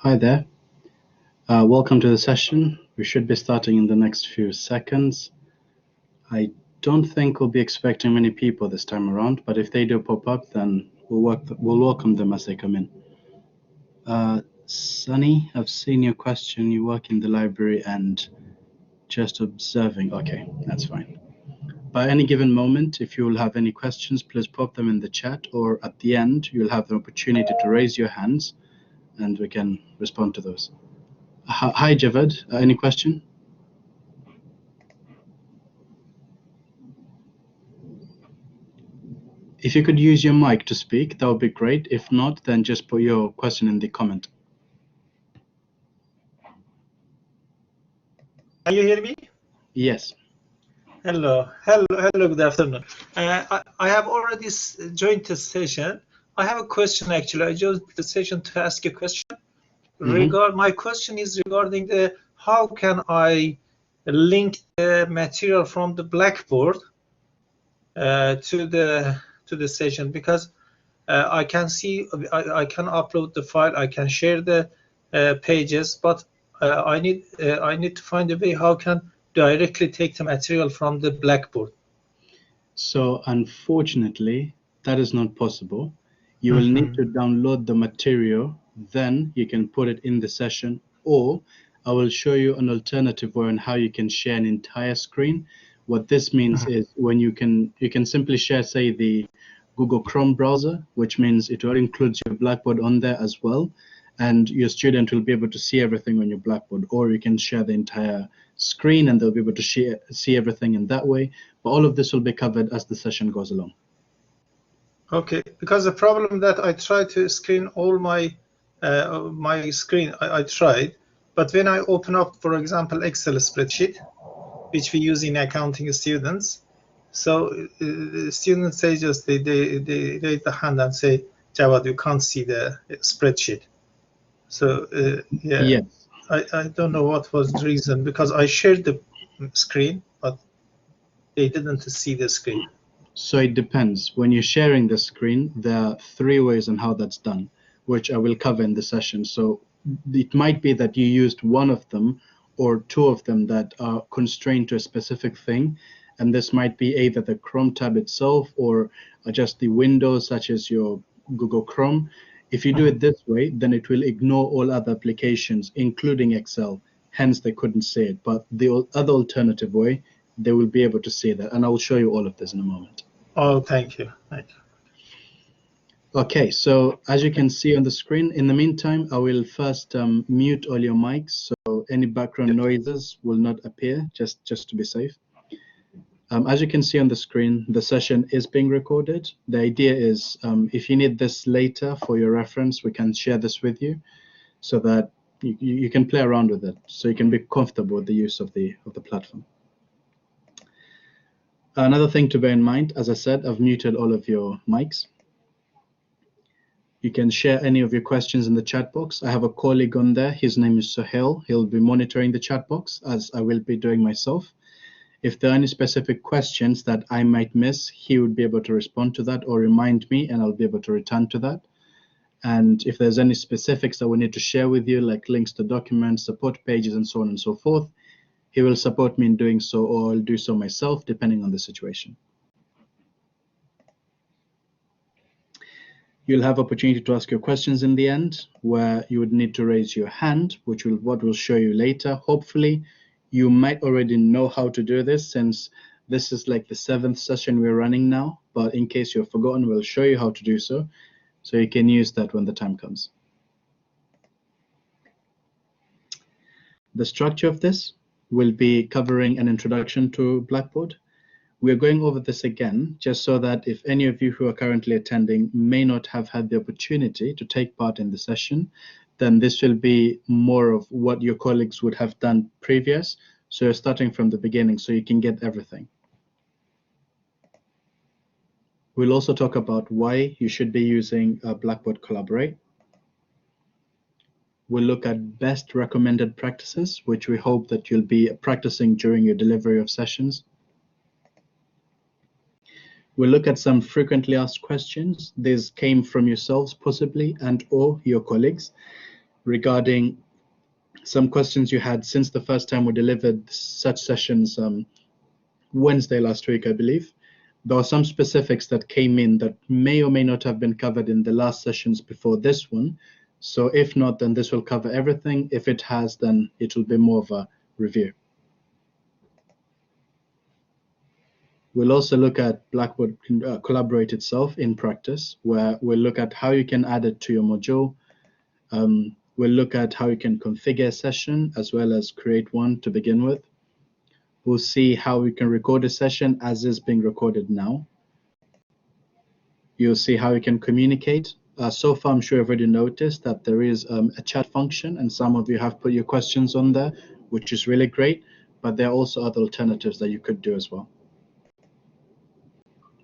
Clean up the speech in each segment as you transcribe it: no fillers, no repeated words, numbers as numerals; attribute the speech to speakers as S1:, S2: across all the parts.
S1: Hi there. Welcome to the session. We should be starting in the next few seconds. I don't think we'll be expecting many people this time around, but if they do pop up, then we'll welcome them as they come in. Sunny, I've seen your question. You work in the library and just observing. Okay, that's fine. By any given moment, if you will have any questions, please pop them in the chat, or at the end, you'll have the opportunity to raise your hands and we can respond to those. Hi, Javed. Any question? If you could use your mic to speak, that would be great. If not, then just put your question in the comment.
S2: Can you hear me?
S1: Yes.
S2: Hello, good afternoon. I have already joined the session. I have a question actually. I joined the session to ask a question. My question is regarding how can I link the material from the Blackboard to the session, because I can see I can upload the file, I can share the pages, but I need to find a way how can directly take the material from the Blackboard.
S1: So unfortunately, that is not possible. You will need to download the material, then you can put it in the session, or I will show you an alternative way on how you can share an entire screen. What this means is when you can simply share, say, the Google Chrome browser, which means it will include your Blackboard on there as well, and your student will be able to see everything on your Blackboard, or you can share the entire screen and they'll be able to see everything in that way. But all of this will be covered as the session goes along.
S2: Okay, because the problem that I try to screen all my screen, I tried, but when I open up, for example, Excel spreadsheet, which we use in accounting students, so students say just they raise the hand and say, Jawad, you can't see the spreadsheet. So yeah, yes. I don't know what was the reason, because I shared the screen, but they didn't see the screen.
S1: So it depends. When you're sharing the screen, there are 3 ways on how that's done, which I will cover in the session. So it might be that you used one of them or 2 of them that are constrained to a specific thing. And this might be either the Chrome tab itself or just the windows, such as your Google Chrome. If you do it this way, then it will ignore all other applications, including Excel. Hence, they couldn't see it. But the other alternative way, they will be able to see that. And I will show you all of this in a moment.
S2: Oh, thank you. Thank you.
S1: Okay, so as you can see on the screen, in the meantime, I will first mute all your mics, so any background noises will not appear, just to be safe. As you can see on the screen, the session is being recorded. The idea is, if you need this later for your reference, we can share this with you so that you can play around with it, so you can be comfortable with the use of the platform. Another thing to bear in mind, as I said, I've muted all of your mics. You can share any of your questions in the chat box. I have a colleague on there. His name is Sohail. He'll be monitoring the chat box, as I will be doing myself. If there are any specific questions that I might miss, he would be able to respond to that or remind me, and I'll be able to return to that. And if there's any specifics that we need to share with you, like links to documents, support pages, and so on and so forth, he will support me in doing so, or I'll do so myself, depending on the situation. You'll have opportunity to ask your questions in the end, where you would need to raise your hand, what we'll show you later. Hopefully, you might already know how to do this, since this is like the 7th session we're running now. But in case you've forgotten, we'll show you how to do so you can use that when the time comes. The structure of this will be covering an introduction to Blackboard. We're going over this again, just so that if any of you who are currently attending may not have had the opportunity to take part in the session, then this will be more of what your colleagues would have done previous. So you're starting from the beginning, so you can get everything. We'll also talk about why you should be using Blackboard Collaborate. We'll look at best recommended practices, which we hope that you'll be practicing during your delivery of sessions. We'll look at some frequently asked questions. These came from yourselves possibly and or your colleagues. regarding some questions you had since the first time we delivered such sessions Wednesday last week, I believe. There are some specifics that came in that may or may not have been covered in the last sessions before this one. So if not, then this will cover everything. If it has, then it will be more of a review. We'll also look at Blackboard Collaborate itself in practice, where we'll look at how you can add it to your module. We'll look at how you can configure a session as well as create one to begin with. We'll see how we can record a session as is being recorded now. You'll see how you can communicate. So far, I'm sure you've already noticed that there is a chat function, and some of you have put your questions on there, which is really great, but there are also other alternatives that you could do as well.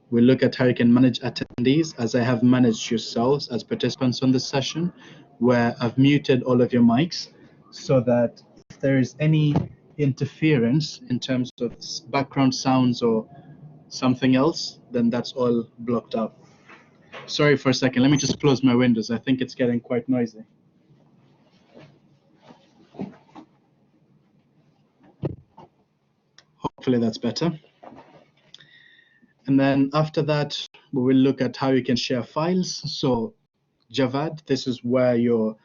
S1: We'll look at how you can manage attendees, as I have managed yourselves as participants on this session, where I've muted all of your mics so that if there is any interference in terms of background sounds or something else, then that's all blocked out. Sorry for a second, let me just close my windows. I think it's getting quite noisy. Hopefully that's better. And then after that, we will look at how you can share files. So Javad, this is where your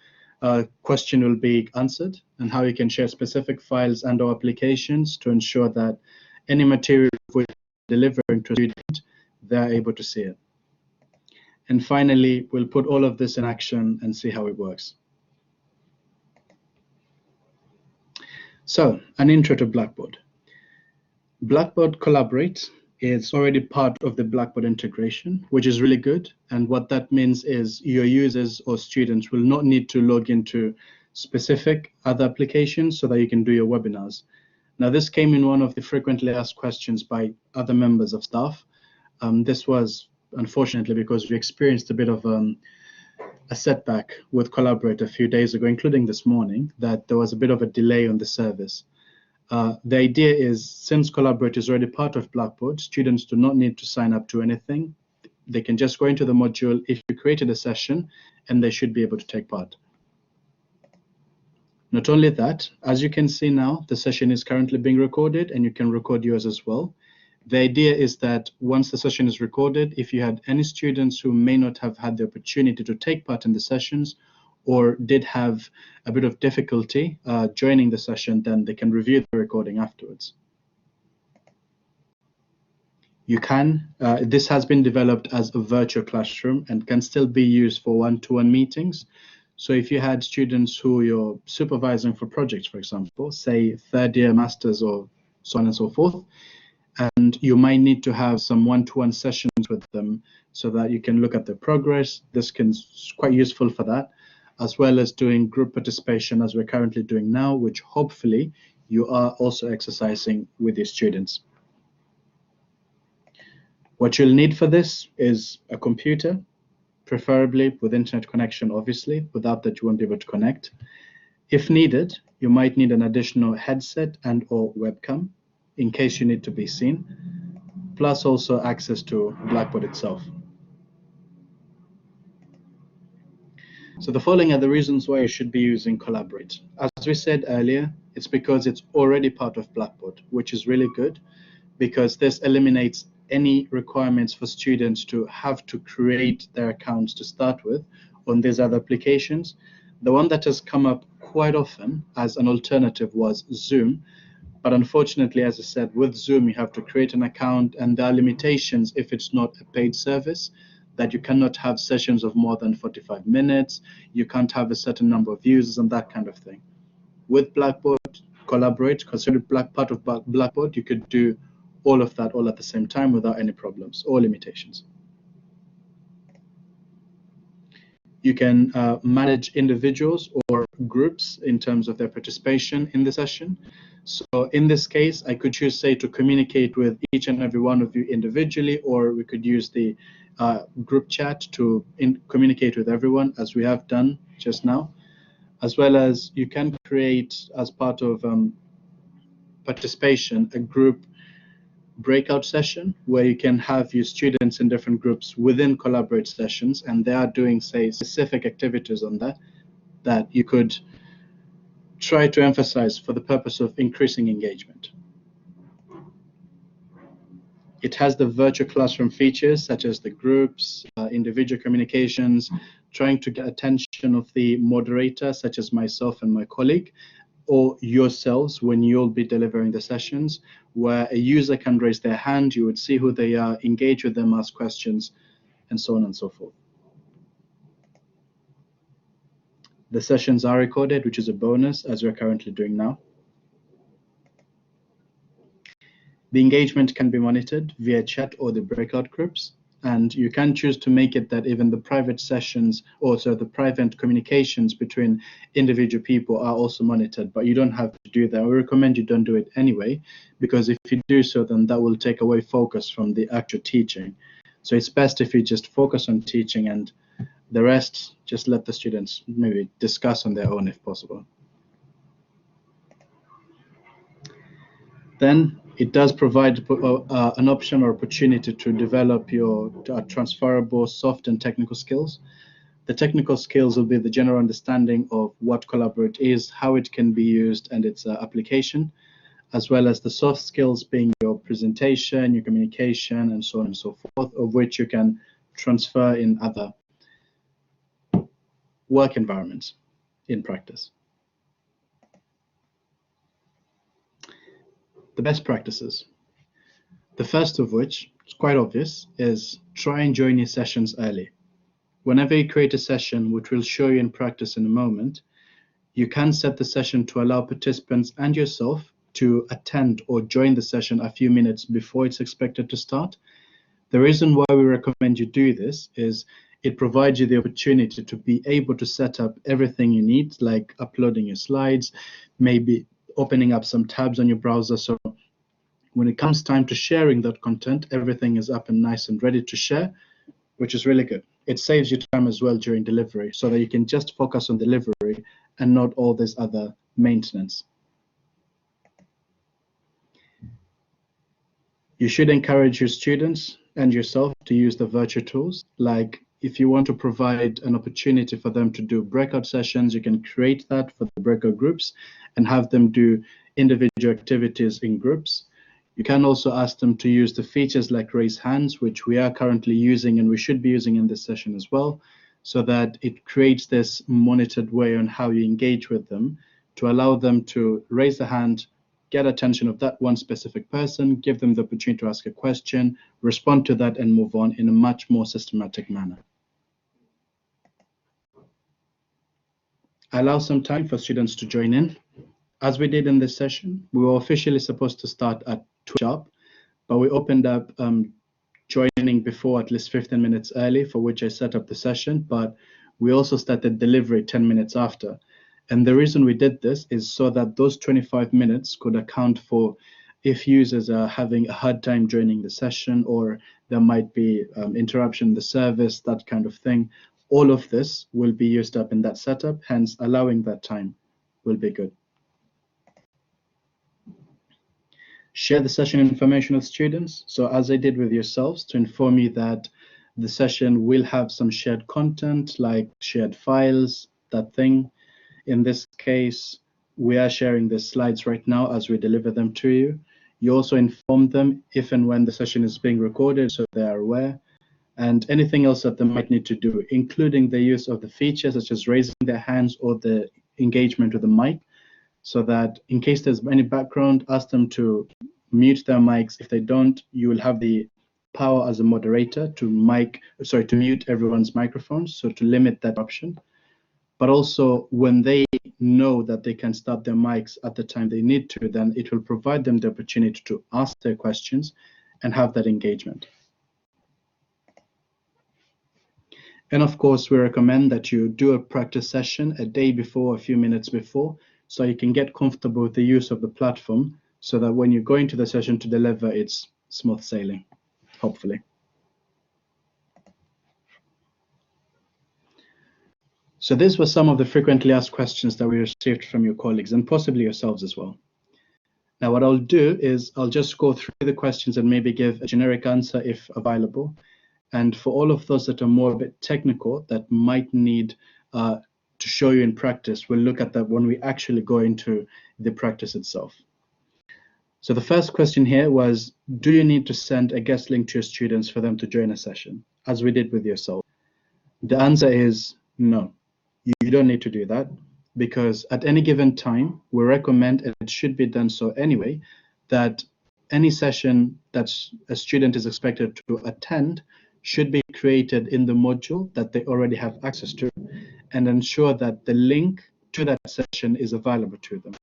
S1: question will be answered, and how you can share specific files and or applications to ensure that any material we're delivering to a student, they're able to see it. And finally, we'll put all of this in action and see how it works. So, an intro to Blackboard. Blackboard Collaborate is already part of the Blackboard integration, which is really good. And what that means is your users or students will not need to log into specific other applications so that you can do your webinars. Now, this came in one of the frequently asked questions by other members of staff. This was unfortunately because we experienced a bit of a setback with Collaborate a few days ago, including this morning, that there was a bit of a delay on the service. The idea is, since Collaborate is already part of Blackboard, students do not need to sign up to anything. They can just go into the module if you created a session, and they should be able to take part. Not only that, as you can see now, the session is currently being recorded, and you can record yours as well. The idea is that once the session is recorded, if you had any students who may not have had the opportunity to take part in the sessions, or did have a bit of difficulty joining the session, then they can review the recording afterwards. You can, this has been developed as a virtual classroom and can still be used for one-to-one meetings. So if you had students who you're supervising for projects, for example, say third-year masters or so on and so forth, and you might need to have some one-to-one sessions with them so that you can look at their progress. This can be quite useful for that, as well as doing group participation as we're currently doing now, which hopefully you are also exercising with your students. What you'll need for this is a computer, preferably with internet connection, obviously. Without that, you won't be able to connect. If needed, you might need an additional headset and or webcam in case you need to be seen, plus also access to Blackboard itself. So the following are the reasons why you should be using Collaborate. As we said earlier, it's because it's already part of Blackboard, which is really good because this eliminates any requirements for students to have to create their accounts to start with on these other applications. The one that has come up quite often as an alternative was Zoom. But unfortunately, as I said, with Zoom, you have to create an account, and there are limitations if it's not a paid service, that you cannot have sessions of more than 45 minutes, you can't have a certain number of users and that kind of thing. With Blackboard Collaborate, considered part of Blackboard, you could do all of that all at the same time without any problems or limitations. You can manage individuals or groups in terms of their participation in the session. So in this case, I could choose, say, to communicate with each and every one of you individually, or we could use the group chat to communicate with everyone, as we have done just now, as well as you can create, as part of participation, a group breakout session where you can have your students in different groups within Collaborate sessions, and they are doing, say, specific activities on that. that you could try to emphasize for the purpose of increasing engagement? It has the virtual classroom features such as the groups, individual communications, trying to get attention of the moderator, such as myself and my colleague, or yourselves when you'll be delivering the sessions, where a user can raise their hand, you would see who they are, engage with them, ask questions, and so on and so forth. The sessions are recorded, which is a bonus, as we're currently doing now. The engagement can be monitored via chat or the breakout groups, and you can choose to make it that even the private sessions, also the private communications between individual people are also monitored, but you don't have to do that. We recommend you don't do it anyway, because if you do so, then that will take away focus from the actual teaching. So it's best if you just focus on teaching, and the rest, just let the students maybe discuss on their own if possible. Then it does provide an option or opportunity to develop your transferable soft and technical skills. The technical skills will be the general understanding of what Collaborate is, how it can be used, and its application, as well as the soft skills being your presentation, your communication, and so on and so forth, of which you can transfer in other work environments in practice. The best practices. The first of which, it's quite obvious, is try and join your sessions early. Whenever you create a session, which we'll show you in practice in a moment, you can set the session to allow participants and yourself to attend or join the session a few minutes before it's expected to start. The reason why we recommend you do this is it provides you the opportunity to be able to set up everything you need, like uploading your slides, maybe opening up some tabs on your browser. So when it comes time to sharing that content, everything is up and nice and ready to share, which is really good. It saves you time as well during delivery, so that you can just focus on delivery and not all this other maintenance. You should encourage your students and yourself to use the virtual tools. Like if you want to provide an opportunity for them to do breakout sessions, you can create that for the breakout groups and have them do individual activities in groups. You can also ask them to use the features like raise hands, which we are currently using and we should be using in this session as well, so that it creates this monitored way on how you engage with them to allow them to raise the hand, get attention of that one specific person, give them the opportunity to ask a question, respond to that, and move on in a much more systematic manner. Allow some time for students to join in. As we did in this session, we were officially supposed to start at 2 sharp, but we opened up joining before at least 15 minutes early, for which I set up the session, but we also started delivery 10 minutes after. And the reason we did this is so that those 25 minutes could account for if users are having a hard time joining the session, or there might be interruption in the service, that kind of thing. All of this will be used up in that setup, hence allowing that time will be good. Share the session information with students. So as I did with yourselves, to inform you that the session will have some shared content, like shared files, that thing. In this case, we are sharing the slides right now as we deliver them to you. You also inform them if and when the session is being recorded, so they are aware, and anything else that they might need to do, including the use of the features such as raising their hands or the engagement with the mic, so that in case there's any background, ask them to mute their mics. If they don't, you will have the power as a moderator to mute everyone's microphones, so to limit that option. But also when they know that they can start their mics at the time they need to, then it will provide them the opportunity to ask their questions and have that engagement. And of course, we recommend that you do a practice session a day before, a few minutes before, so you can get comfortable with the use of the platform, so that when you go into the session to deliver, it's smooth sailing, hopefully. So these were some of the frequently asked questions that we received from your colleagues and possibly yourselves as well. Now, what I'll do is I'll just go through the questions and maybe give a generic answer if available. And for all of those that are more a bit technical, that might need to to show you in practice. We'll look at that when we actually go into the practice itself. So the first question here was, do you need to send a guest link to your students for them to join a session, as we did with yourself? The answer is no. You don't need to do that, because at any given time, we recommend, and it should be done so anyway, that any session that a student is expected to attend should be created in the module that they already have access to, and ensure that the link to that session is available to them.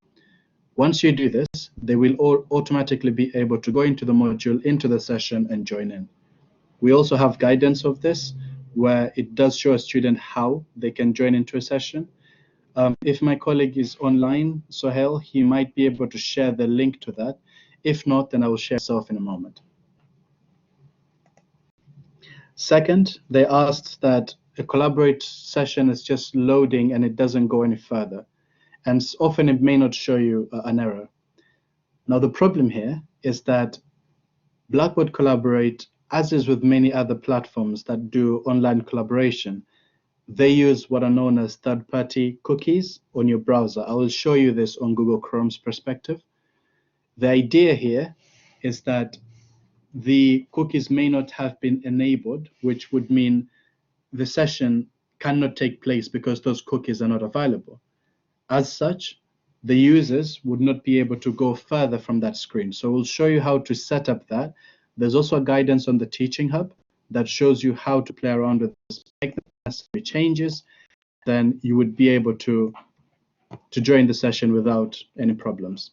S1: Once you do this, they will automatically be able to go into the module, into the session, and join in. We also have guidance of this, where it does show a student how they can join into a session. If my colleague is online, Sohail, he might be able to share the link to that. If not, then I will share myself in a moment. Second, they asked that a Collaborate session is just loading and it doesn't go any further. And often it may not show you an error. Now, the problem here is that Blackboard Collaborate, as is with many other platforms that do online collaboration, they use what are known as third-party cookies on your browser. I will show you this on Google Chrome's perspective. The idea here is that the cookies may not have been enabled, which would mean the session cannot take place because those cookies are not available. As such, the users would not be able to go further from that screen. So we'll show you how to set up that. There's also a guidance on the Teaching Hub that shows you how to play around with this, make the necessary changes. Then you would be able to join the session without any problems.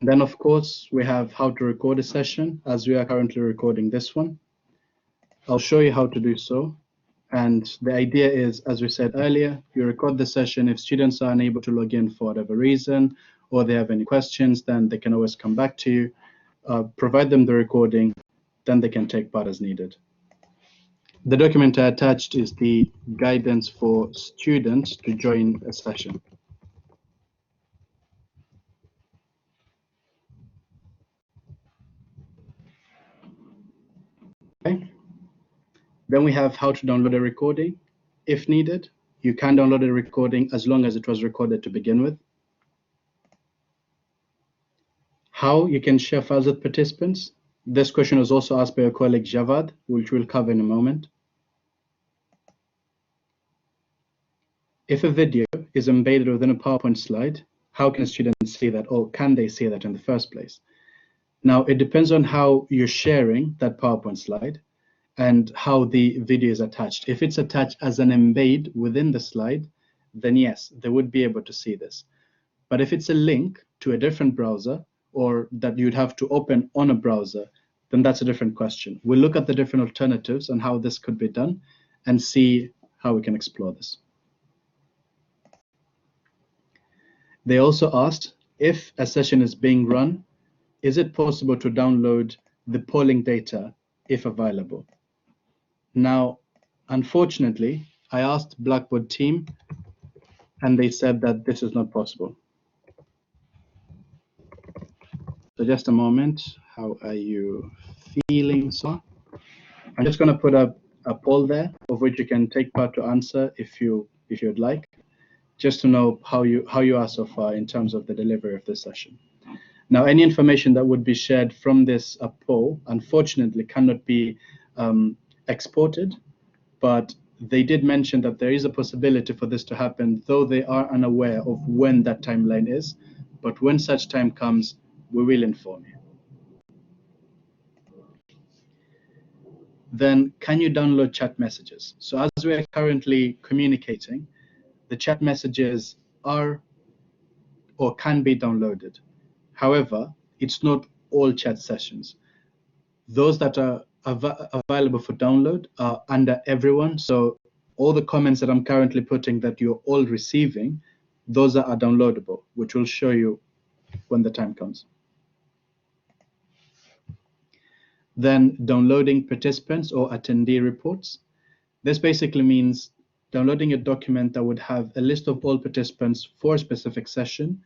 S1: Then, of course, we have how to record a session, as we are currently recording this one. I'll show you how to do so. And the idea is, as we said earlier, you record the session. If students are unable to log in for whatever reason, or they have any questions, then they can always come back to you, provide them the recording, then they can take part as needed. The document I attached is the guidance for students to join a session. Okay. Then we have how to download a recording. If needed, you can download a recording as long as it was recorded to begin with. How you can share files with participants. This question was also asked by your colleague Javad, which we'll cover in a moment. If a video is embedded within a PowerPoint slide, how can students see that, or can they see that in the first place? Now, it depends on how you're sharing that PowerPoint slide and how the video is attached. If it's attached as an embed within the slide, then yes, they would be able to see this. But if it's a link to a different browser, or that you'd have to open on a browser, then that's a different question. We'll look at the different alternatives and how this could be done and see how we can explore this. They also asked, if a session is being run, is it possible to download the polling data if available? Now, unfortunately, I asked Blackboard team and they said that this is not possible. So just a moment, how are you feeling, so? I'm just going to put up a poll there of which you can take part to answer if you'd like, just to know how you are so far in terms of the delivery of this session. Now, any information that would be shared from this poll, unfortunately, cannot be exported, but they did mention that there is a possibility for this to happen, though they are unaware of when that timeline is. But when such time comes, we will inform you. Then, can you download chat messages? So as we are currently communicating, the chat messages are or can be downloaded. However, it's not all chat sessions. Those that are available for download are under everyone. So all the comments that I'm currently putting that you're all receiving, those are downloadable, which we'll show you when the time comes. Then downloading participants or attendee reports. This basically means downloading a document that would have a list of all participants for a specific session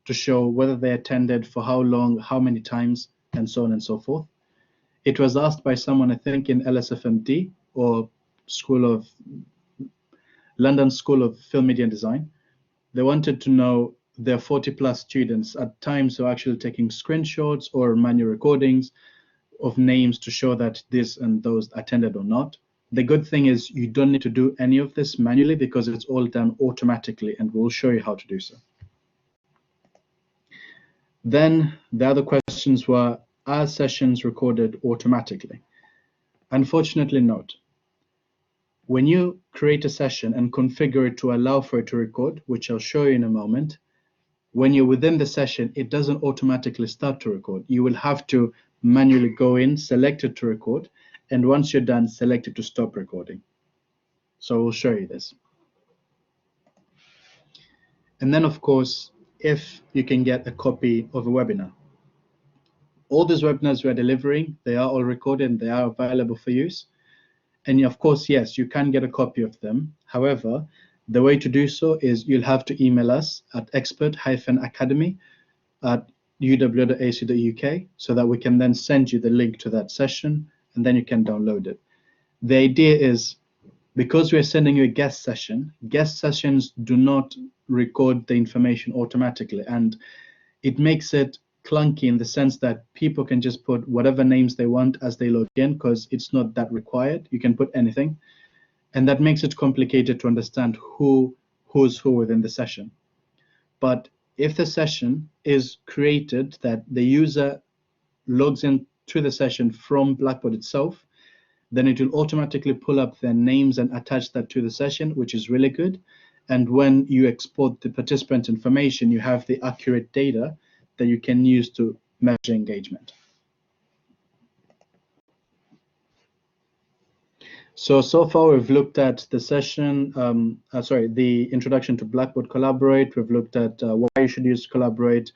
S1: to show whether they attended, for how long, how many times, and so on and so forth. It was asked by someone, I think, in LSFMD or London School of Film, Media and Design. They wanted to know their 40+ students at times who are actually taking screenshots or manual recordings of names to show that this and those attended or not. The good thing is you don't need to do any of this manually because it's all done automatically, and we'll show you how to do so. Then the other questions were, are sessions recorded automatically? Unfortunately not. When you create a session and configure it to allow for it to record, which I'll show you in a moment, when you're within the session, it doesn't automatically start to record. You will have to manually go in, select it to record, and once you're done, select it to stop recording. So we'll show you this. And then, of course, if you can get a copy of a webinar. All these webinars we're delivering, they are all recorded and they are available for use. And of course, yes, you can get a copy of them. However, the way to do so is you'll have to email us at expert-academy@uw.ac.uk so that we can then send you the link to that session and then you can download it. The idea is, because we're sending you a guest sessions do not record the information automatically, and it makes it clunky in the sense that people can just put whatever names they want as they log in because it's not that required. You can put anything, and that makes it complicated to understand who's who within the session. But if the session is created that the user logs in to the session from Blackboard itself, then it will automatically pull up their names and attach that to the session, which is really good. And when you export the participant information, you have the accurate data that you can use to measure engagement. So far we've looked at the session, the introduction to Blackboard Collaborate. We've looked at why you should use Collaborate,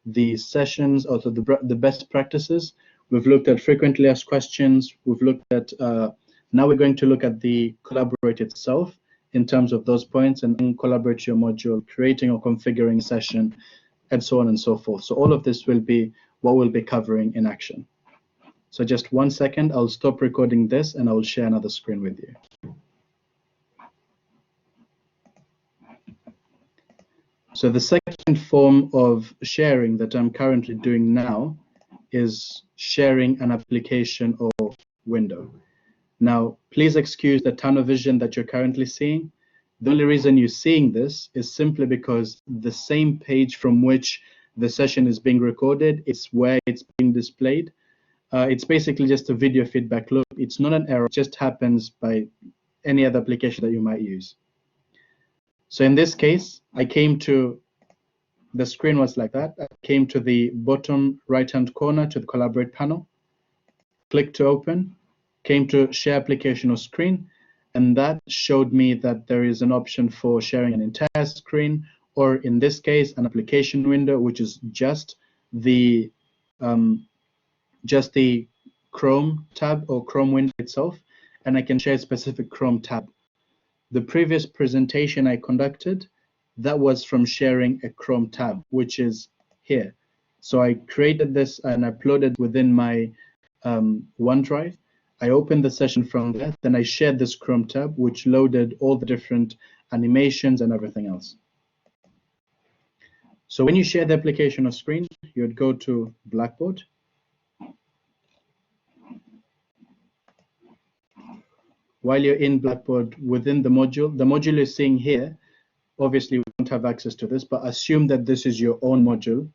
S1: the sessions, also the best practices. We've looked at frequently asked questions. We've looked at, now we're going to look at the Collaborate itself in terms of those points, and then Collaborate your module, creating or configuring a session, and so on and so forth. So all of this will be what we'll be covering in action. So just 1 second, I'll stop recording this and I will share another screen with you. So the second form of sharing that I'm currently doing now is sharing an application or window. Now, please excuse the tunnel vision that you're currently seeing. The only reason you're seeing this is simply because the same page from which the session is being recorded is where it's being displayed. It's basically just a video feedback loop. It's not an error, it just happens by any other application that you might use. So in this case, the screen was like that. I came to the bottom right-hand corner to the Collaborate panel, clicked to open, came to share application or screen, and that showed me that there is an option for sharing an entire screen, or in this case, an application window, which is just the Chrome tab or Chrome window itself, and I can share a specific Chrome tab. The previous presentation I conducted, that was from sharing a Chrome tab, which is here. So I created this and uploaded within my OneDrive. I opened the session from there, then I shared this Chrome tab, which loaded all the different animations and everything else. So when you share the application or screen, you would go to Blackboard. While you're in Blackboard, within the module you're seeing here, obviously we don't have access to this, but assume that this is your own module.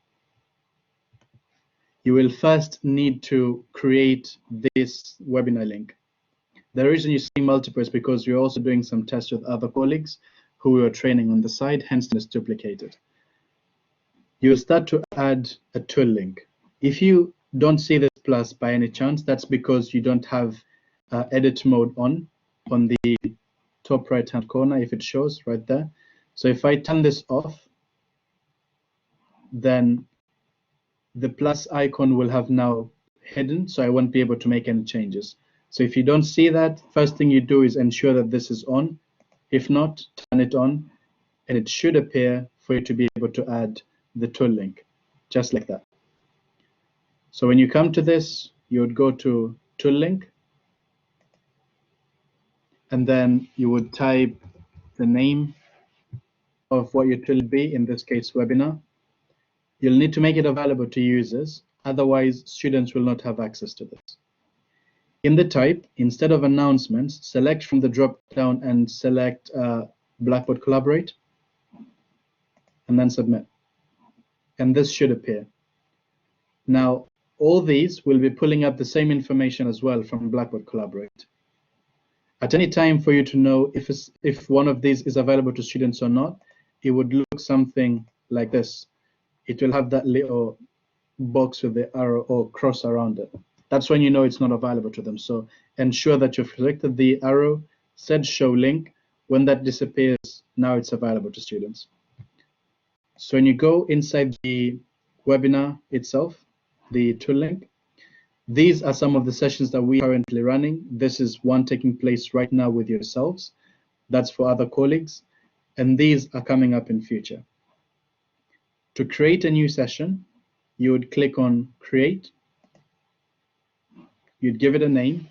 S1: You will first need to create this webinar link. The reason you see multiple is because we're also doing some tests with other colleagues who we are training on the side, hence it's duplicated. You'll start to add a tool link. If you don't see this plus by any chance, that's because you don't have edit mode on the top right hand corner, if it shows right there. So if I turn this off, then the plus icon will have now hidden, so I won't be able to make any changes. So if you don't see that, first thing you do is ensure that this is on. If not, turn it on, and it should appear for you to be able to add the tool link, just like that. So when you come to this, you would go to tool link. and then you would type the name of what it will be, in this case webinar. You'll need to make it available to users, otherwise students will not have access to this. In the type, instead of announcements, select from the drop down and select Blackboard Collaborate, and then submit. And this should appear. Now, all these will be pulling up the same information as well from Blackboard Collaborate. At any time for you to know if one of these is available to students or not, it would look something like this. It will have that little box with the arrow or cross around it. That's when you know it's not available to them. So ensure that you've selected the arrow, said show link. When that disappears, now it's available to students. So when you go inside the webinar itself, the tool link, these are some of the sessions that we are currently running. This is one taking place right now with yourselves. That's for other colleagues. And these are coming up in future. To create a new session, you would click on Create. You'd give it a name.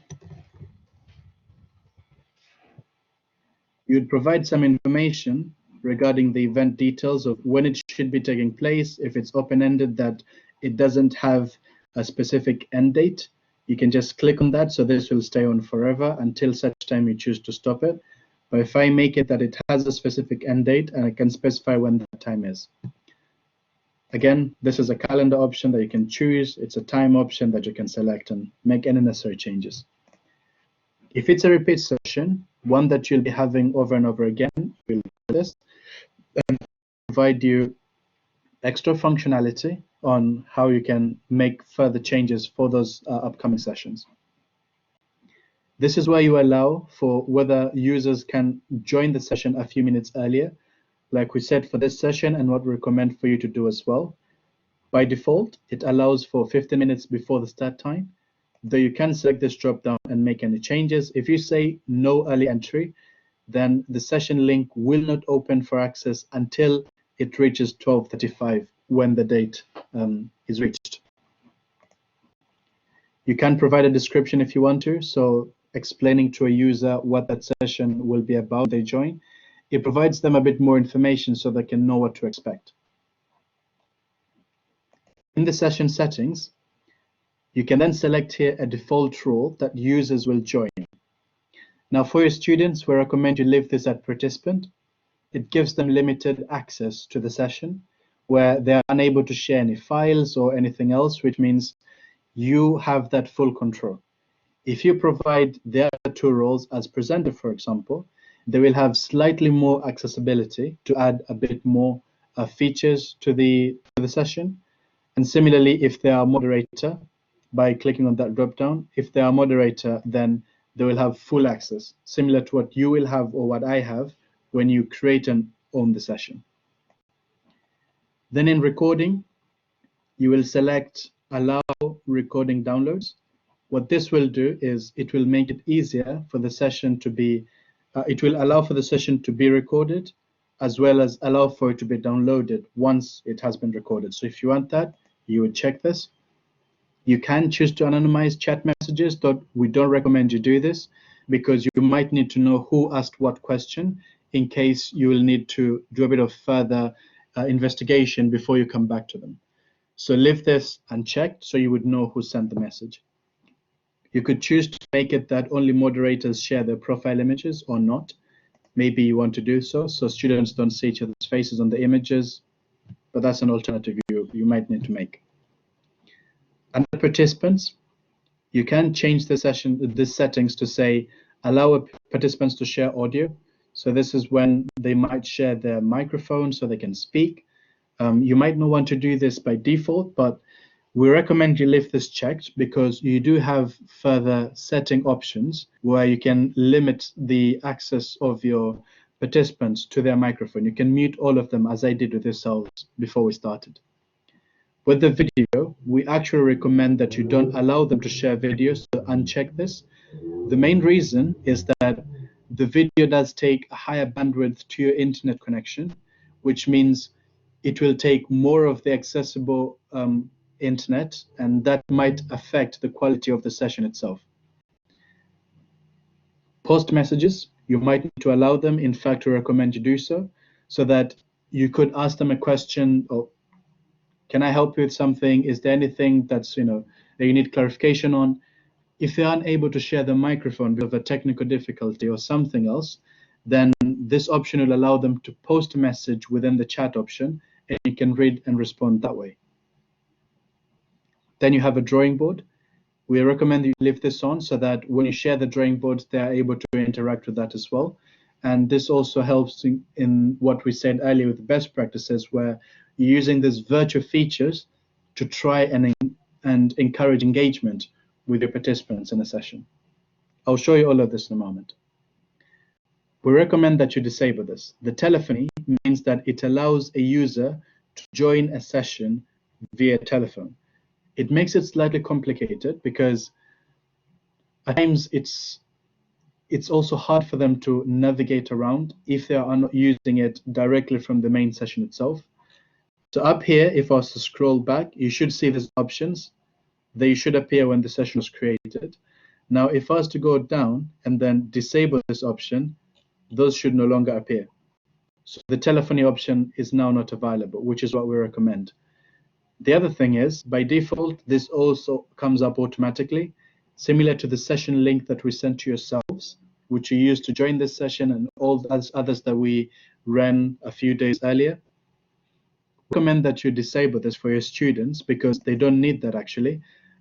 S1: You'd provide some information regarding the event details of when it should be taking place. If it's open-ended, that it doesn't have a specific end date, you can just click on that. So this will stay on forever until such time you choose to stop it. But if I make it that it has a specific end date, and I can specify when that time is. Again, this is a calendar option that you can choose. It's a time option that you can select and make any necessary changes. If it's a repeat session, one that you'll be having over and over again, we'll do this and provide you extra functionality on how you can make further changes for those upcoming sessions. This is where you allow for whether users can join the session a few minutes earlier, like we said for this session, and what we recommend for you to do as well. By default, it allows for 15 minutes before the start time, though you can select this drop down and make any changes. If you say no early entry, then the session link will not open for access until it reaches 12:35 when the date is reached. You can provide a description if you want to, so explaining to a user what that session will be about when they join. It provides them a bit more information so they can know what to expect. In the session settings, you can then select here a default role that users will join. Now for your students, we recommend you leave this at participant. It gives them limited access to the session where they're unable to share any files or anything else, which means you have that full control. If you provide the other two roles as presenter, for example, they will have slightly more accessibility to add a bit more features to the session. And similarly, if they are moderator, by clicking on that drop down, if they are moderator, then they will have full access, similar to what you will have or what I have when you create and own the session. Then in recording, you will select allow recording downloads. What this will do is it will make it easier for the session to be, it will allow for the session to be recorded, as well as allow for it to be downloaded once it has been recorded. So if you want that, you would check this. You can choose to anonymize chat messages, but we don't recommend you do this because you might need to know who asked what question in case you will need to do a bit of further investigation before you come back to them. So leave this unchecked so you would know who sent the message. You could choose to make it that only moderators share their profile images or not. Maybe you want to do so students don't see each other's faces on the images, but that's an alternative you might need to make. Under participants, you can change the settings to say allow participants to share audio. So this is when they might share their microphone so they can speak. You might not want to do this by default, but we recommend you leave this checked because you do have further setting options where you can limit the access of your participants to their microphone. You can mute all of them, as I did with yourselves before we started. With the video, we actually recommend that you don't allow them to share videos, so uncheck this. The main reason is that the video does take a higher bandwidth to your internet connection, which means it will take more of the accessible internet, and that might affect the quality of the session itself. Post messages, you might need to allow them. In fact, we recommend you do so that you could ask them a question, or can I help you with something? Is there anything that's, that you need clarification on? If they're unable to share the microphone because of a technical difficulty or something else, then this option will allow them to post a message within the chat option, and you can read and respond that way. Then you have a drawing board. We recommend you leave this on so that when you share the drawing boards, they are able to interact with that as well. And this also helps in what we said earlier with best practices, where you're using these virtual features to try and encourage engagement with your participants in a session. I'll show you all of this in a moment. We recommend that you disable this. The telephony means that it allows a user to join a session via telephone. It makes it slightly complicated because at times it's also hard for them to navigate around if they are not using it directly from the main session itself. So up here, if I was to scroll back, you should see these options. They should appear when the session was created. Now, if I was to go down and then disable this option, those should no longer appear. So the telephony option is now not available, which is what we recommend. The other thing is, by default, this also comes up automatically, similar to the session link that we sent to yourselves, which you used to join this session and all the others that we ran a few days earlier. We recommend that you disable this for your students because they don't need that actually,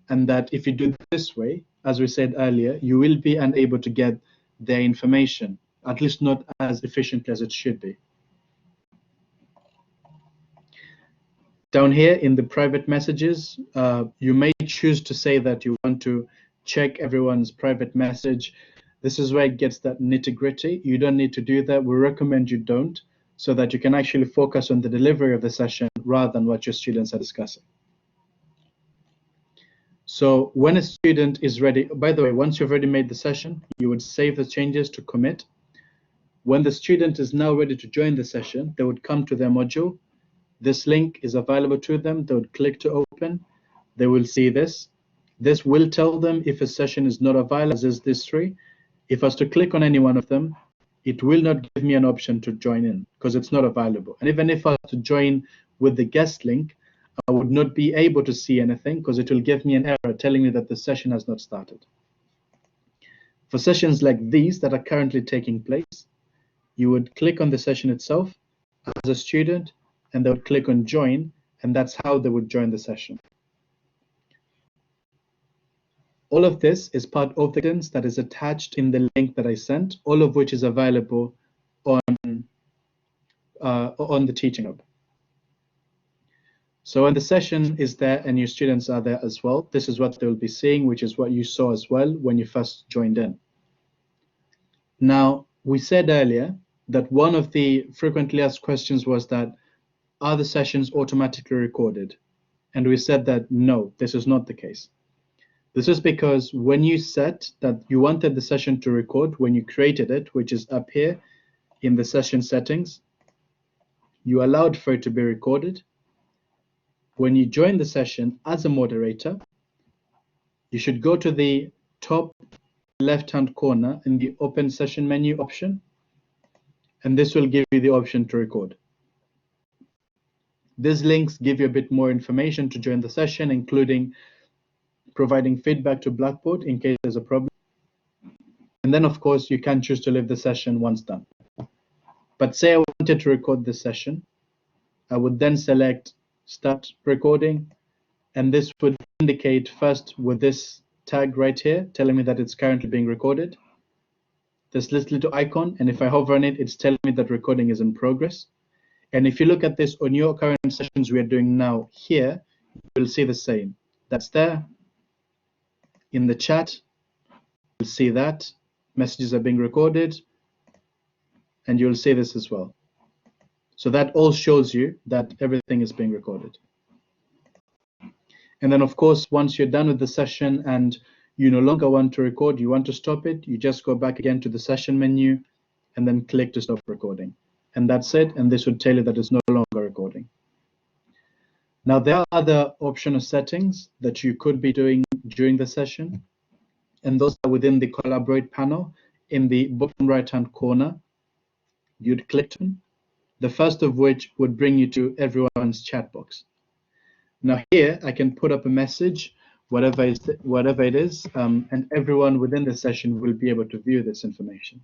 S1: and that if you do it this way, as we said earlier, you will be unable to get their information, at least not as efficiently as it should be. Down here in the private messages, you may choose to say that you want to check everyone's private message. This is where it gets that nitty-gritty. You don't need to do that. We recommend you don't, so that you can actually focus on the delivery of the session rather than what your students are discussing. So when a student is ready, by the way, once you've already made the session, you would save the changes to commit. When the student is now ready to join the session, they would come to their module. This link is available to them. They would click to open. They will see this. This will tell them if a session is not available, as is this three. If I was to click on any one of them, it will not give me an option to join in because it's not available. And even if I was to join with the guest link, I would not be able to see anything because it will give me an error telling me that the session has not started. For sessions like these that are currently taking place, you would click on the session itself as a student, and they would click on join, and that's how they would join the session. All of this is part of the guidance that is attached in the link that I sent, all of which is available on the Teaching Hub. So when the session is there and your students are there as well, this is what they'll be seeing, which is what you saw as well when you first joined in. Now, we said earlier that one of the frequently asked questions was that, are the sessions automatically recorded? And we said that no, this is not the case. This is because when you set that you wanted the session to record, when you created it, which is up here in the session settings, you allowed for it to be recorded. When you join the session as a moderator, you should go to the top left-hand corner in the open session menu option, and this will give you the option to record. These links give you a bit more information to join the session, including providing feedback to Blackboard in case there's a problem. And then, of course, you can choose to leave the session once done. But say I wanted to record this session, I would then select Start Recording, and this would indicate first with this tag right here, telling me that it's currently being recorded. This little icon, and if I hover on it, it's telling me that recording is in progress. And if you look at this on your current sessions we are doing now here, you'll see the same. That's there. In the chat, you'll see that. Messages are being recorded, and you'll see this as well. So that all shows you that everything is being recorded. And then, of course, once you're done with the session and you no longer want to record, you want to stop it, you just go back again to the session menu and then click to stop recording. And that's it, and this would tell you that it's no longer recording. Now, there are other optional settings that you could be doing during the session, and those are within the Collaborate panel in the bottom right-hand corner. You'd click on, the first of which would bring you to everyone's chat box. Now here I can put up a message, whatever it is, and everyone within the session will be able to view this information.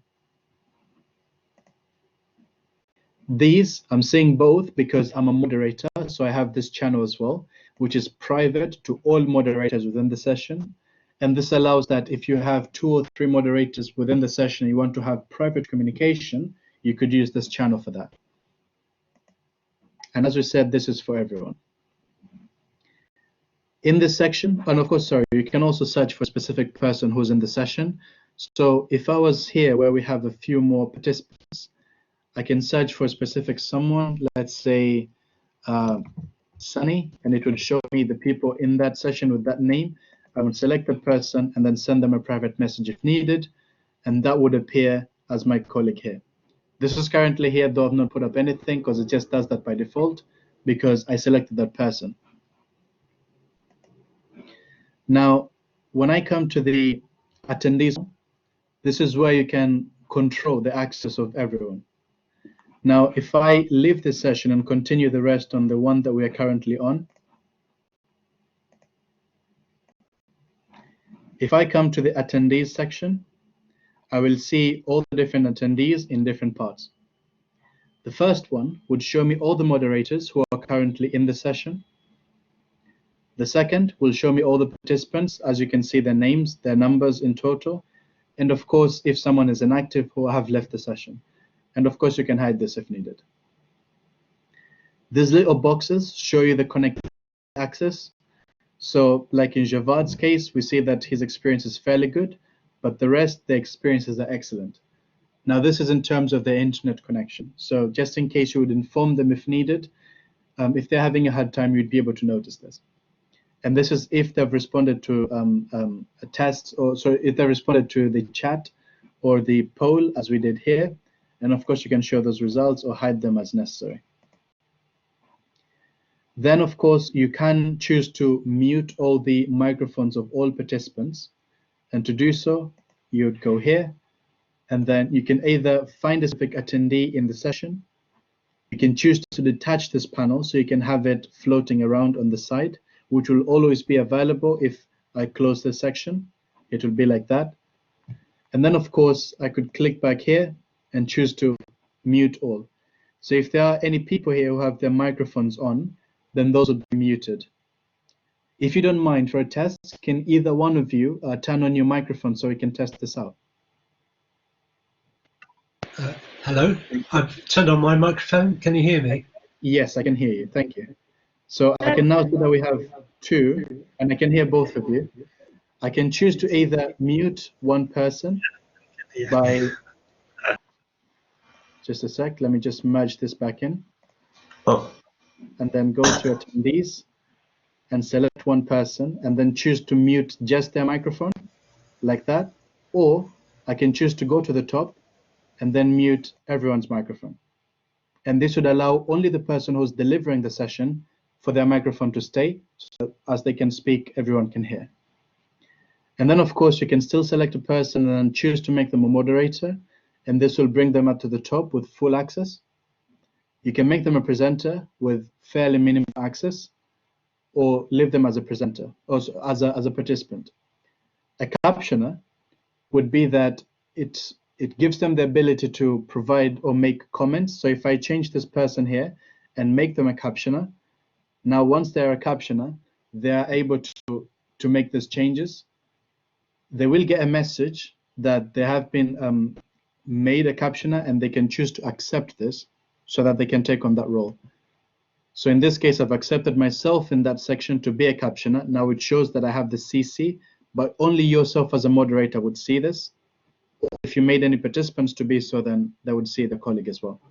S1: These, I'm seeing both because I'm a moderator, so I have this channel as well, which is private to all moderators within the session. And this allows that if you have 2 or 3 moderators within the session, you want to have private communication, you could use this channel for that. And as we said, this is for everyone. In this section, and of course, sorry, you can also search for a specific person who's in the session. So if I was here where we have a few more participants, I can search for a specific someone, let's say Sunny, and it would show me the people in that session with that name. I would select the person and then send them a private message if needed, and that would appear as my colleague here. This is currently here, though I've not put up anything because it just does that by default because I selected that person. Now, when I come to the attendees, this is where you can control the access of everyone. Now, if I leave this session and continue the rest on the one that we are currently on, if I come to the attendees section, I will see all the different attendees in different parts. The first one would show me all the moderators who are currently in the session. The second will show me all the participants, as you can see their names, their numbers in total, and of course, if someone is inactive who have left the session. And of course, you can hide this if needed. These little boxes show you the connected access. So like in Javad's case, we see that his experience is fairly good, but the rest, the experiences are excellent. Now, this is in terms of their internet connection. So just in case you would inform them if needed, if they're having a hard time, you'd be able to notice this. And this is if they've responded to a test, or so if they responded to the chat or the poll, as we did here. And of course, you can show those results or hide them as necessary. Then, of course, you can choose to mute all the microphones of all participants. And to do so, you'd go here, and then you can either find a specific attendee in the session. You can choose to detach this panel so you can have it floating around on the side, which will always be available if I close this section. It will be like that. And then, of course, I could click back here and choose to mute all. So if there are any people here who have their microphones on, then those would be muted. If you don't mind, for a test, can either one of you turn on your microphone so we can test this out?
S3: Hello, I've turned on my microphone. Can you hear me?
S1: Yes, I can hear you. Thank you. So I can now see that we have 2, and I can hear both of you. I can choose to either mute one person by, just a sec, let me just merge this back in.
S3: Oh.
S1: And then go to attendees and select one person and then choose to mute just their microphone like that. Or I can choose to go to the top and then mute everyone's microphone. And this would allow only the person who's delivering the session for their microphone to stay, so as they can speak, everyone can hear. And then, of course, you can still select a person and then choose to make them a moderator, and this will bring them up to the top with full access. You can make them a presenter with fairly minimal access, or leave them as a presenter, or as a participant. A captioner would be that it gives them the ability to provide or make comments. So if I change this person here and make them a captioner, now once they're a captioner, they are able to make these changes. They will get a message that they have been made a captioner, and they can choose to accept this so that they can take on that role. So in this case, I've accepted myself in that section to be a captioner. Now it shows that I have the CC, but only yourself as a moderator would see this. If you made any participants to be so, then they would see the colleague as well.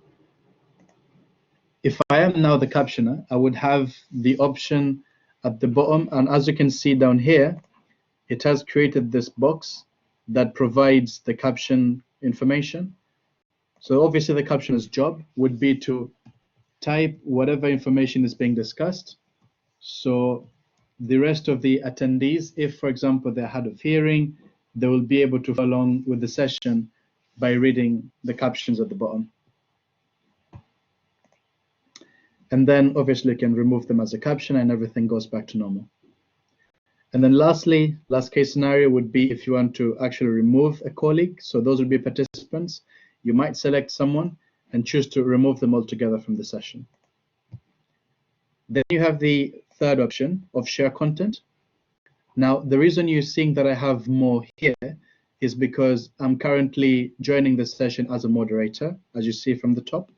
S1: If I am now the captioner, I would have the option at the bottom, and as you can see down here, it has created this box that provides the caption information. So obviously the captioner's job would be to type whatever information is being discussed. So the rest of the attendees, if for example they're hard of hearing, they will be able to follow along with the session by reading the captions at the bottom. And then obviously you can remove them as a caption and everything goes back to normal. And then lastly, last case scenario would be if you want to actually remove a colleague. So those would be participants. You might select someone and choose to remove them altogether from the session. Then you have the third option of share content. Now, the reason you're seeing that I have more here is because I'm currently joining the session as a moderator, as you see from the top.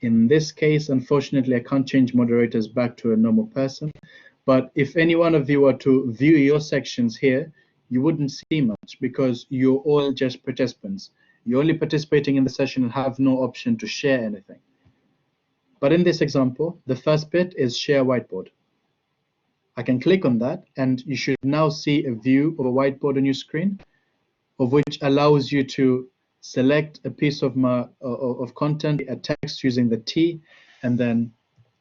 S1: In this case, unfortunately, I can't change moderators back to a normal person. But if any one of you were to view your sections here, you wouldn't see much because you're all just participants. You're only participating in the session and have no option to share anything. But in this example, the first bit is share whiteboard. I can click on that and you should now see a view of a whiteboard on your screen, of which allows you to select a piece of content, a text using the T, and then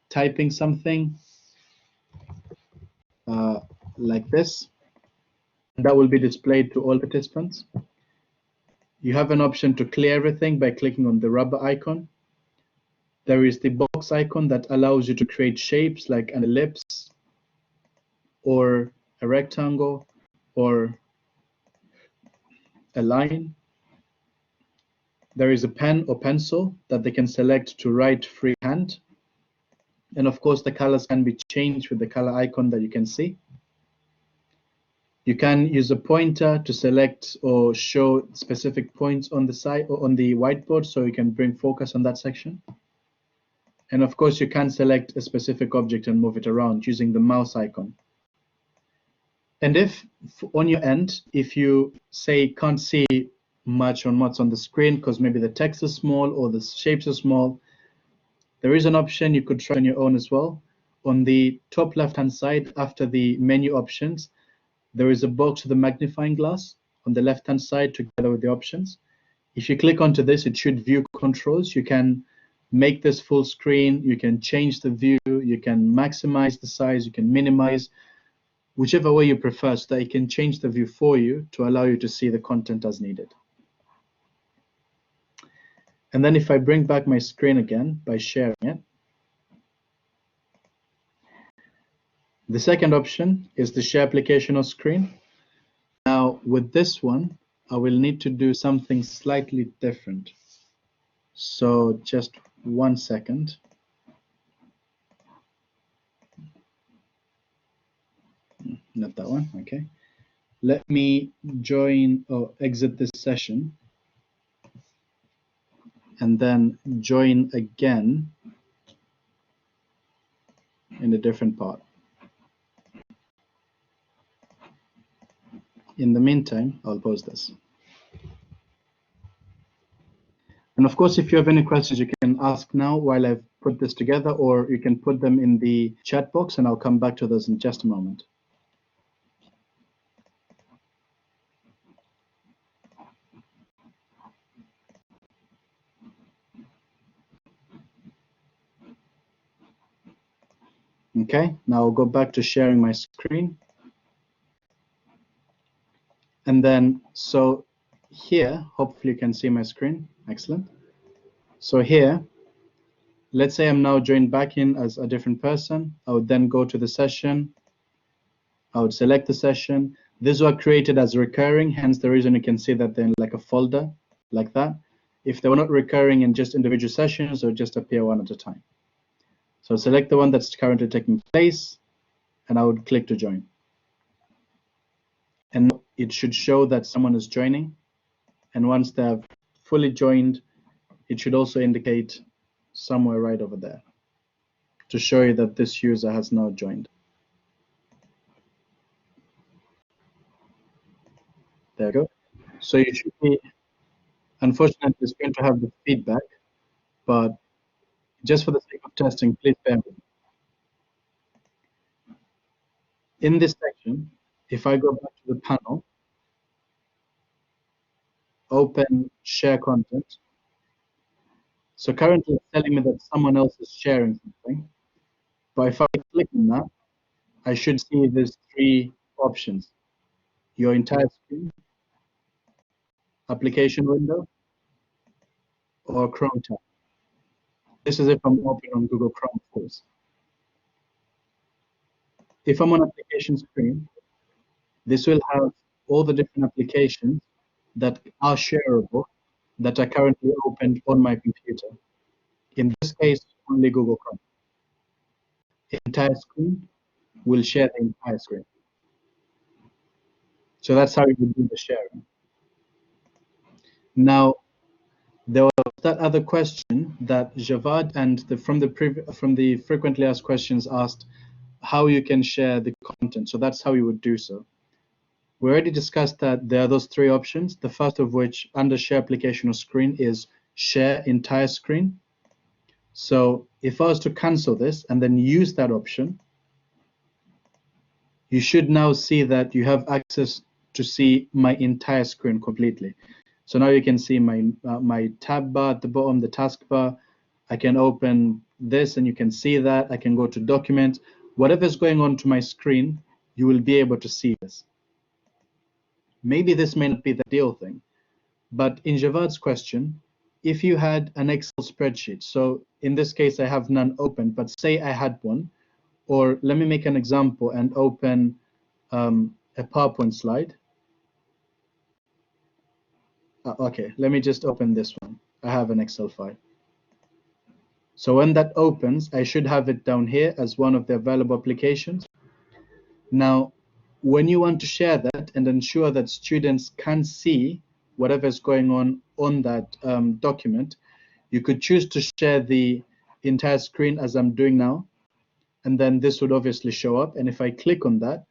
S1: typing something like this. And that will be displayed to all participants. You have an option to clear everything by clicking on the rubber icon. There is the box icon that allows you to create shapes like an ellipse or a rectangle or a line. There is a pen or pencil that they can select to write freehand. And of course, the colors can be changed with the color icon that you can see. You can use a pointer to select or show specific points on the side or on the whiteboard so you can bring focus on that section. And of course, you can select a specific object and move it around using the mouse icon. And if on your end, if you say can't see much on what's on the screen because maybe the text is small or the shapes are small, there is an option you could try on your own as well. On the top left-hand side, after the menu options, there is a box with a magnifying glass on the left-hand side together with the options. If you click onto this, it should view controls. You can make this full screen, you can change the view, you can maximize the size, you can minimize, whichever way you prefer, so that it can change the view for you to allow you to see the content as needed. And then if I bring back my screen again by sharing it, the second option is the share application or screen. Now with this one, I will need to do something slightly different. So just 1 second. Not that one, okay. Let me join or exit this session and then join again in a different part. In the meantime, I'll pause this. And of course, if you have any questions, you can ask now while I've put this together, or you can put them in the chat box and I'll come back to those in just a moment. Okay, now I'll go back to sharing my screen. And then, so here, hopefully you can see my screen. Excellent. So here, let's say I'm now joined back in as a different person. I would then go to the session. I would select the session. These were created as recurring, hence the reason you can see that they're in like a folder like that. If they were not recurring in just individual sessions, they would just appear one at a time. So select the one that's currently taking place, and I would click to join. And it should show that someone is joining. And once they have fully joined, it should also indicate somewhere right over there to show you that this user has now joined. There you go. So you should be, unfortunately, it's going to have the feedback, but just for the sake of testing, please bear with me. In this section, if I go back to the panel, open share content. So currently it's telling me that someone else is sharing something. But if I click on that, I should see these three options. Your entire screen, application window, or Chrome tab. This is if I'm open on Google Chrome, of course. If I'm on application screen, this will have all the different applications that are shareable that are currently opened on my computer. In this case, only Google Chrome. The entire screen will share the entire screen. So that's how you would do the sharing. Now, there was that other question that Javad and from the frequently asked questions asked how you can share the content. So that's how you would do so. We already discussed that there are those three options. The first of which, under share application or screen, is share entire screen. So if I was to cancel this and then use that option, you should now see that you have access to see my entire screen completely. So now you can see my tab bar at the bottom, the taskbar. I can open this and you can see that. I can go to document. Whatever's going on to my screen, you will be able to see this. Maybe this may not be the ideal thing, but in Javad's question, if you had an Excel spreadsheet, so in this case I have none open, but say I had one, or let me make an example and open a PowerPoint slide. Okay, let me just open this one. I have an Excel file. So when that opens, I should have it down here as one of the available applications. Now, when you want to share that and ensure that students can see whatever is going on that document, you could choose to share the entire screen as I'm doing now, and then this would obviously show up. And if I click on that,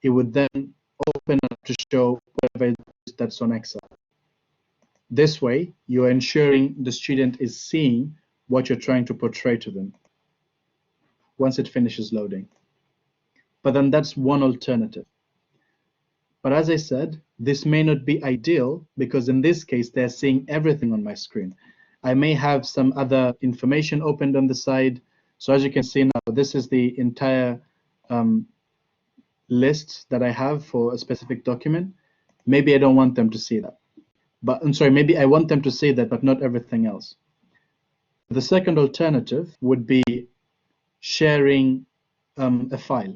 S1: it would then open up to show whatever it is that's on Excel. This way, you're ensuring the student is seeing what you're trying to portray to them once it finishes loading. But then that's one alternative. But as I said, this may not be ideal because in this case, they're seeing everything on my screen. I may have some other information opened on the side. So as you can see now, this is the entire list that I have for a specific document. Maybe I don't want them to see that. But I'm sorry, maybe I want them to see that, but not everything else. The second alternative would be sharing a file.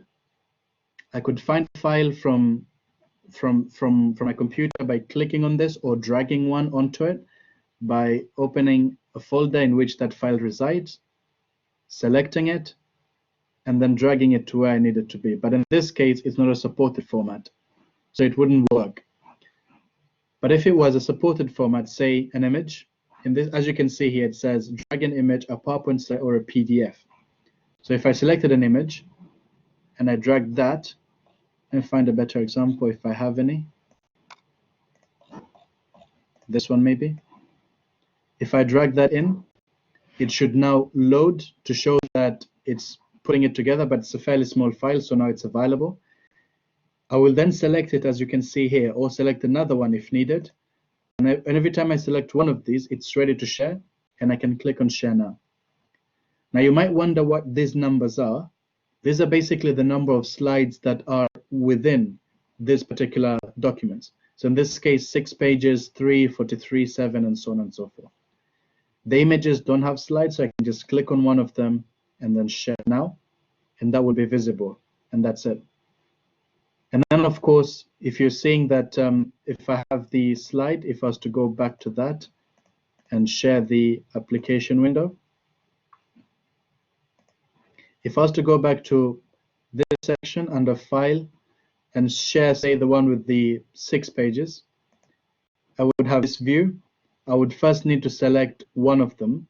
S1: I could find a file from my computer by clicking on this or dragging one onto it by opening a folder in which that file resides, selecting it, and then dragging it to where I need it to be. But in this case, it's not a supported format, so it wouldn't work. But if it was a supported format, say an image, in this, as you can see here, it says drag an image, a PowerPoint slide, or a PDF. So if I selected an image and I drag that, and find a better example if I have any. This one maybe. If I drag that in, it should now load to show that it's putting it together, but it's a fairly small file, so now it's available. I will then select it, as you can see here, or select another one if needed. And every time I select one of these, it's ready to share, and I can click on Share Now. Now you might wonder what these numbers are. These are basically the number of slides that are within this particular document. So in this case, 6 pages, 3, 43, 7, and so on and so forth. The images don't have slides, so I can just click on one of them and then Share Now, and that will be visible, and that's it. And then, of course, if you're seeing that if I have the slide, if I was to go back to that and share the application window, if I was to go back to this section under File and share, say, the one with the 6 pages, I would have this view. I would first need to select one of them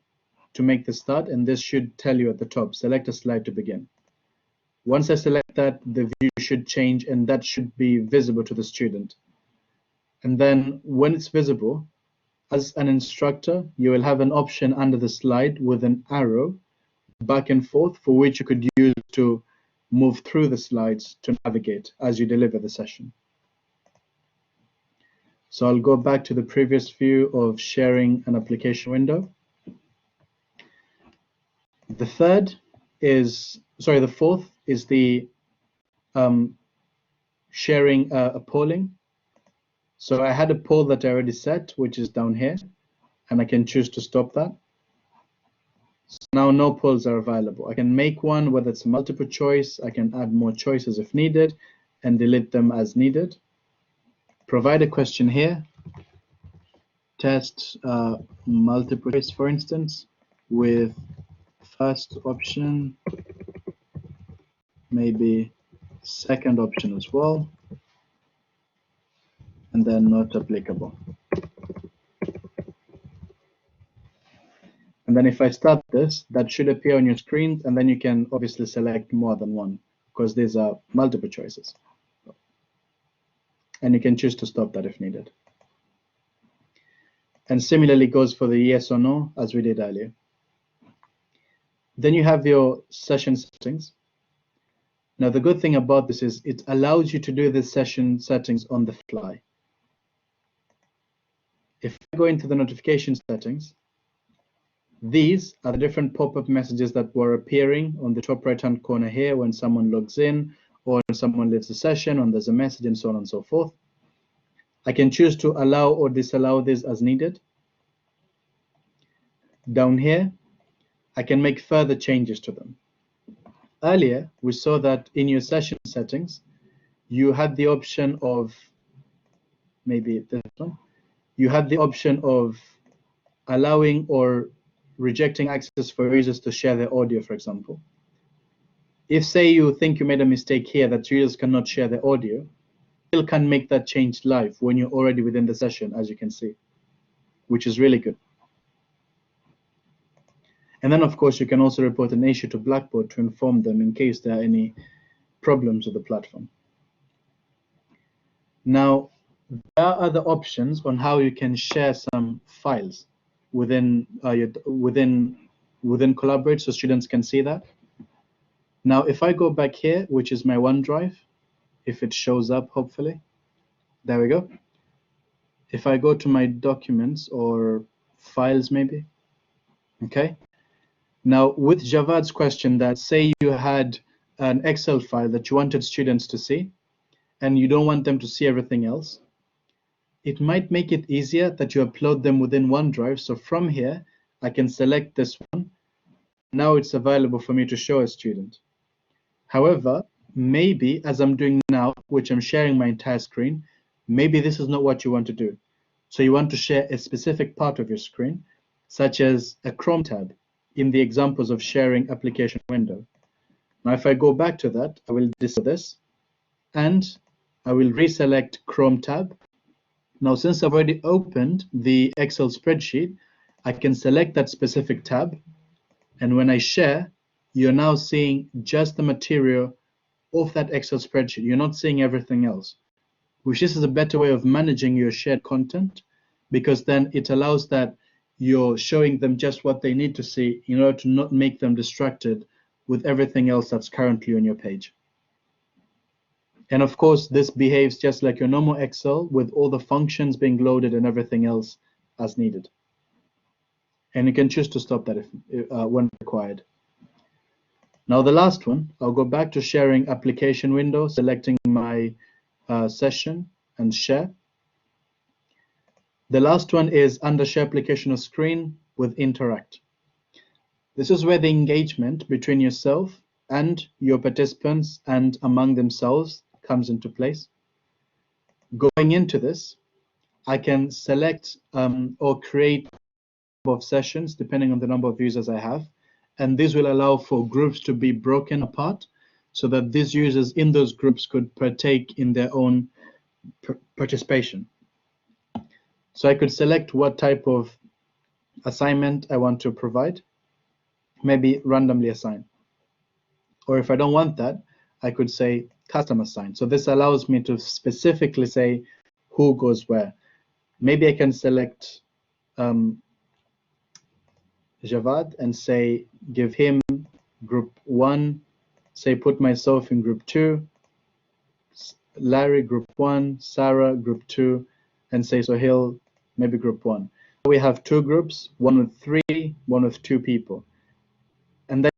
S1: to make the start, and this should tell you at the top, select a slide to begin. Once I select that, the view should change, and that should be visible to the student. And then when it's visible, as an instructor, you will have an option under the slide with an arrow back and forth for which you could use to move through the slides to navigate as you deliver the session. So I'll go back to the previous view of sharing an application window. The fourth is the sharing a polling. So I had a poll that I already set, which is down here, and I can choose to stop that. So now no polls are available. I can make one, whether it's multiple choice, I can add more choices if needed, and delete them as needed. Provide a question here, test multiple choice, for instance, with first option, maybe second option as well, and then not applicable. And then if I start this, that should appear on your screen, and then you can obviously select more than one, because these are multiple choices. And you can choose to stop that if needed. And similarly goes for the yes or no, as we did earlier. Then you have your session settings. Now, the good thing about this is it allows you to do the session settings on the fly. If I go into the notification settings, these are the different pop-up messages that were appearing on the top right-hand corner here when someone logs in or when someone leaves the session, and there's a message and so on and so forth. I can choose to allow or disallow this as needed. Down here, I can make further changes to them. Earlier, we saw that in your session settings, you had the option of, maybe this one, you had the option of allowing or rejecting access for users to share their audio, for example. If, say, you think you made a mistake here that users cannot share their audio, you still can make that change live when you're already within the session, as you can see, which is really good. And then, of course, you can also report an issue to Blackboard to inform them in case there are any problems with the platform. Now, there are other options on how you can share some files within Collaborate, so students can see that. Now, if I go back here, which is my OneDrive, if it shows up, hopefully, there we go. If I go to my documents or files, maybe, okay. Now, with Javad's question, that say you had an Excel file that you wanted students to see, and you don't want them to see everything else, it might make it easier that you upload them within OneDrive. So from here, I can select this one. Now it's available for me to show a student. However, maybe as I'm doing now, which I'm sharing my entire screen, maybe this is not what you want to do. So you want to share a specific part of your screen, such as a Chrome tab in the examples of sharing application window. Now, if I go back to that, I will disable this and I will reselect Chrome tab. Now, since I've already opened the Excel spreadsheet, I can select that specific tab. And when I share, you're now seeing just the material of that Excel spreadsheet. You're not seeing everything else, which is a better way of managing your shared content, because then it allows that you're showing them just what they need to see in order to not make them distracted with everything else that's currently on your page. And of course, this behaves just like your normal Excel with all the functions being loaded and everything else as needed. And you can choose to stop that when required. Now the last one, I'll go back to sharing application window, selecting my session and share. The last one is under share application or screen with interact. This is where the engagement between yourself and your participants and among themselves comes into place. Going into this, I can select or create a number of sessions depending on the number of users I have, and this will allow for groups to be broken apart so that these users in those groups could partake in their own participation. So I could select what type of assignment I want to provide, maybe randomly assign. Or if I don't want that, I could say custom assign. So this allows me to specifically say who goes where. Maybe I can select Javad and say, give him group 1, say put myself in group 2, Larry group 1, Sarah group 2, and say Sohail maybe group 1. We have 2 groups, one with 3, one with 2 people. And then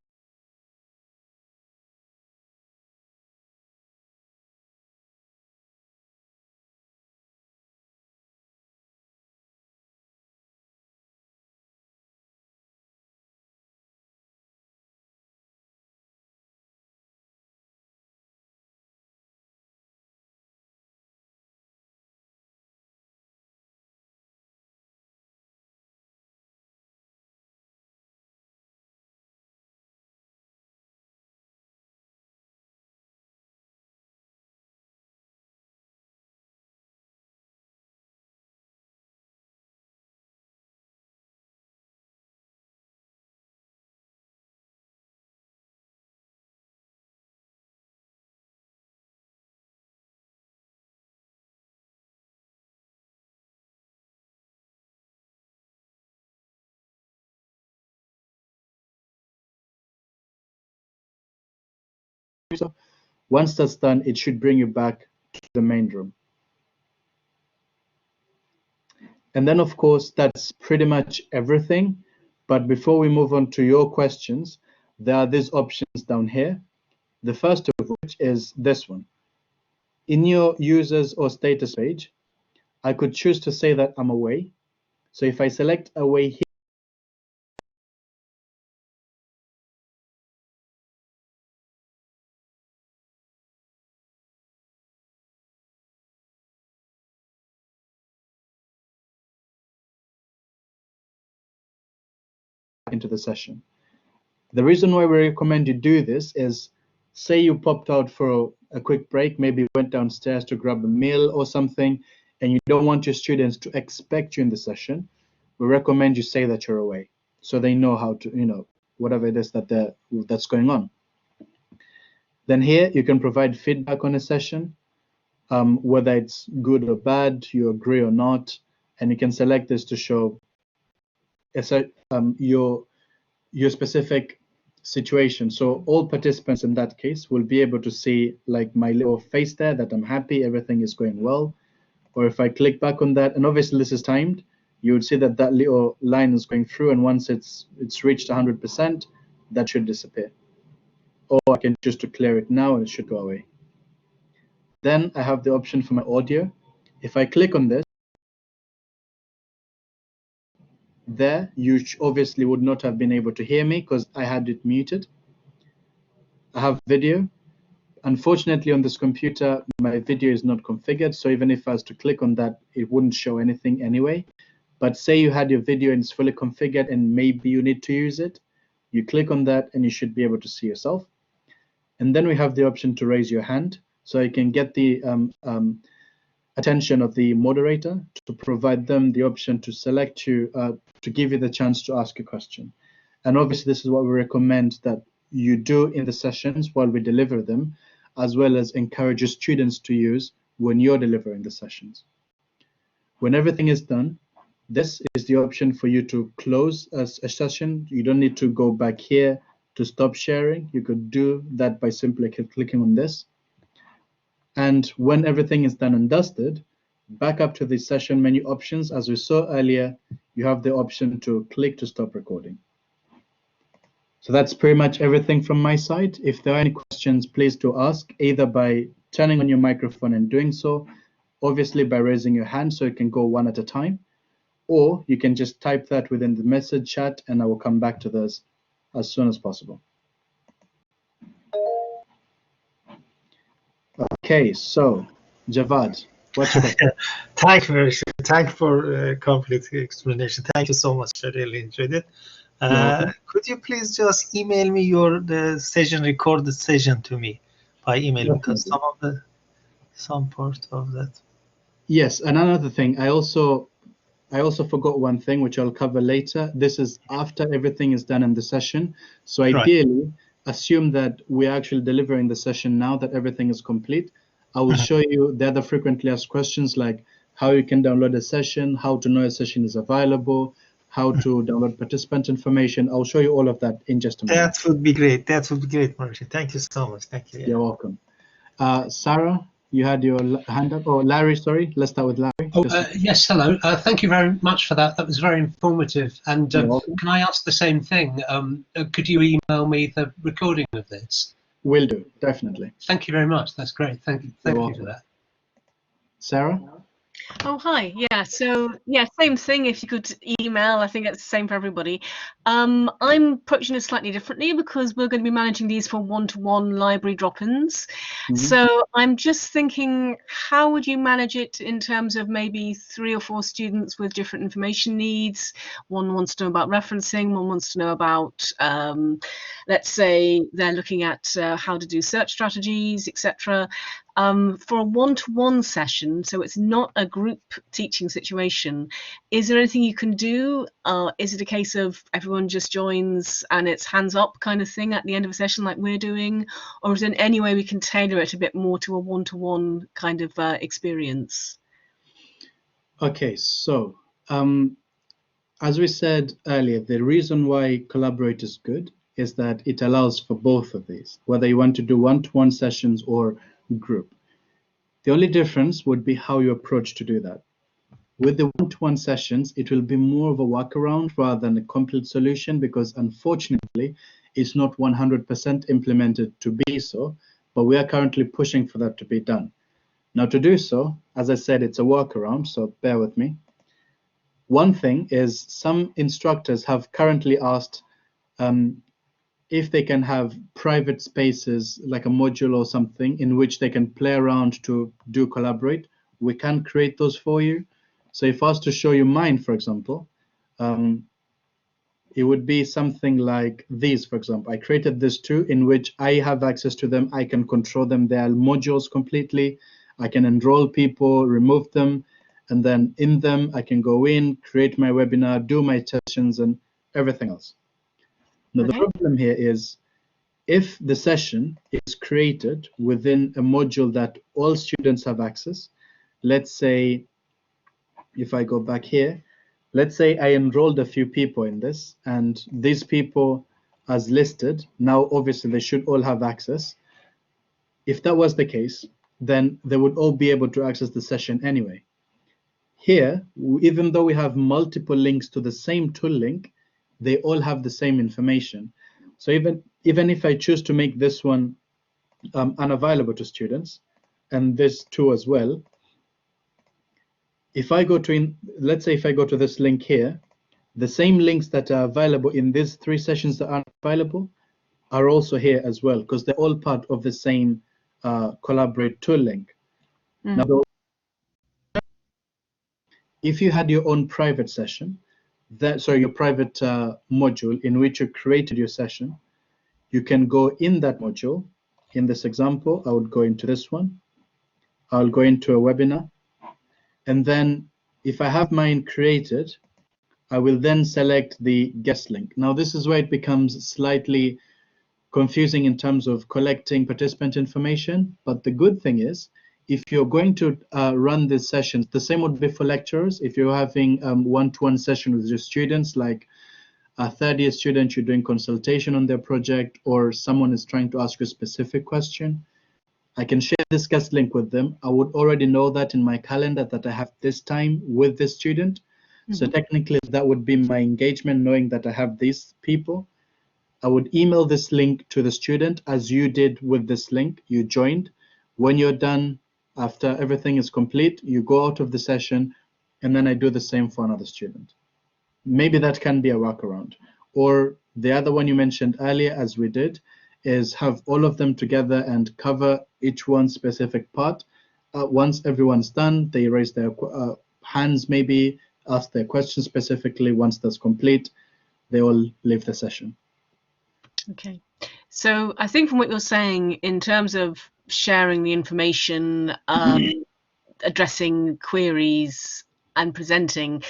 S1: so. Once that's done, it should bring you back to the main room. And then, of course, that's pretty much everything. But before we move on to your questions, there are these options down here. The first of which is this one. In your users or status page, I could choose to say that I'm away. So if I select away here, into the session. The reason why we recommend you do this is, say you popped out for a quick break, maybe went downstairs to grab a meal or something, and you don't want your students to expect you in the session, we recommend you say that you're away, so they know how to, whatever it is that's going on. Then here you can provide feedback on a session, whether it's good or bad, you agree or not, and you can select this to show your specific situation. So all participants in that case will be able to see like my little face there that I'm happy, everything is going well. Or if I click back on that, and obviously this is timed, you would see that that little line is going through, and once it's reached 100%, that should disappear. Or I can choose to clear it now and it should go away. Then I have the option for my audio. If I click on this, there you obviously would not have been able to hear me because I had it muted. I have video. Unfortunately, on this computer, my video is not configured, so even if I was to click on that, it wouldn't show anything anyway. But say you had your video and it's fully configured and maybe you need to use it, you click on that and you should be able to see yourself. And then we have the option to raise your hand, so you can get the attention of the moderator to provide them the option to select you, to give you the chance to ask a question. And obviously, this is what we recommend that you do in the sessions while we deliver them, as well as encourage your students to use when you're delivering the sessions. When everything is done, this is the option for you to close a session. You don't need to go back here to stop sharing. You could do that by simply clicking on this. And when everything is done and dusted, back up to the session menu options. As we saw earlier, you have the option to click to stop recording. So that's pretty much everything from my side. If there are any questions, please do ask, either by turning on your microphone and doing so, obviously by raising your hand so you can go one at a time, or you can just type that within the message chat and I will come back to this as soon as possible. Okay, so Javad, what's your question?
S2: Thank you, Marish. Thank you for complete explanation. Thank you so much. I really enjoyed it. Could you please just email me the session, recorded session to me by email? Definitely. Because some part of that.
S1: Yes, and another thing, I also forgot one thing which I'll cover later. This is after everything is done in the session. So ideally, assume that we're actually delivering the session now that everything is complete. I will show you the other frequently asked questions like how you can download a session, how to know a session is available, how to download participant information. I'll show you all of that in just a moment.
S2: That would be great. That would be great, Martin. Thank you so much. Thank you. Yeah.
S1: You're welcome. Sarah, you had your hand up. Oh, Larry, sorry. Let's start with Larry.
S3: Oh, yes, hello. Thank you very much for that. That was very informative. And can I ask the same thing? Could you email me the recording of this?
S1: Will do, definitely.
S3: Thank you very much. That's great. Thank you for that.
S1: Sarah?
S4: Oh, hi. Yeah, so yeah, same thing. If you could email, I think it's the same for everybody. I'm approaching it slightly differently because we're going to be managing these for one-to-one library drop-ins. So I'm just thinking, how would you manage it in terms of maybe 3 or 4 students with different information needs? One wants to know about referencing, one wants to know about, let's say they're looking at how to do search strategies, etc. For a one-to-one session, so it's not a group teaching situation, is there anything you can do? Is it a case of everyone just joins and it's hands up kind of thing at the end of a session like we're doing? Or is there any way we can tailor it a bit more to a one-to-one kind of experience?
S1: Okay, so as we said earlier, the reason why Collaborate is good is that it allows for both of these, whether you want to do one-to-one sessions or group. The only difference would be how you approach to do that. With the one-to-one sessions, it will be more of a workaround rather than a complete solution, because unfortunately, it's not 100% implemented to be so, but we are currently pushing for that to be done. Now, to do so, as I said, it's a workaround, so bear with me. One thing is some instructors have currently asked if they can have private spaces like a module or something in which they can play around to do Collaborate. We can create those for you. So if I was to show you mine, for example, it would be something like these, for example. I created this too, in which I have access to them. I can control them. They are modules completely. I can enroll people, remove them, and then in them, I can go in, create my webinar, do my sessions, and everything else. Now, the problem here is if the session is created within a module that all students have access, let's say, if I go back here, let's say I enrolled a few people in this, and these people as listed, now obviously they should all have access. If that was the case, then they would all be able to access the session anyway. Here, even though we have multiple links to the same tool link, they all have the same information. So even if I choose to make this one unavailable to students, and this too as well, if I go to, let's say if I go to this link here, the same links that are available in these 3 sessions that aren't available are also here as well, because they're all part of the same Collaborate tool link. Now, if you had your own private session, your private module in which you created your session, you can go in that module. In this example, I would go into this one. I'll go into a webinar. And then if I have mine created, I will then select the guest link. Now, this is where it becomes slightly confusing in terms of collecting participant information. But the good thing is, if you're going to run these sessions, the same would be for lecturers. If you're having one-to-one session with your students, like a third-year student, you're doing consultation on their project, or someone is trying to ask you a specific question, I can share this guest link with them. I would already know that in my calendar that I have this time with this student. So technically, that would be my engagement, knowing that I have these people. I would email this link to the student as you did with this link. You joined. When you're done, after everything is complete, you go out of the session, and then I do the same for another student. Maybe that can be a workaround. Or the other one you mentioned earlier, as we did, is have all of them together and cover each one specific part. Once everyone's done, they raise their hands, maybe ask their questions specifically. Once that's complete, they all leave the session.
S4: Okay. So I think from what you're saying, in terms of sharing the information, addressing queries and presenting,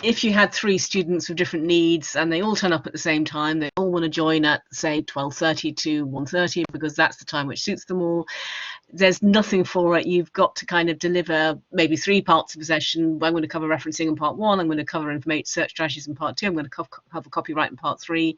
S4: if you had 3 students with different needs and they all turn up at the same time, they all want to join at, say, 12:30 to 1:30 because that's the time which suits them all, there's nothing for it. You've got to kind of deliver maybe 3 parts of a session. I'm going to cover referencing in part 1. I'm going to cover information search strategies in part 2. I'm going to cover copyright in part 3.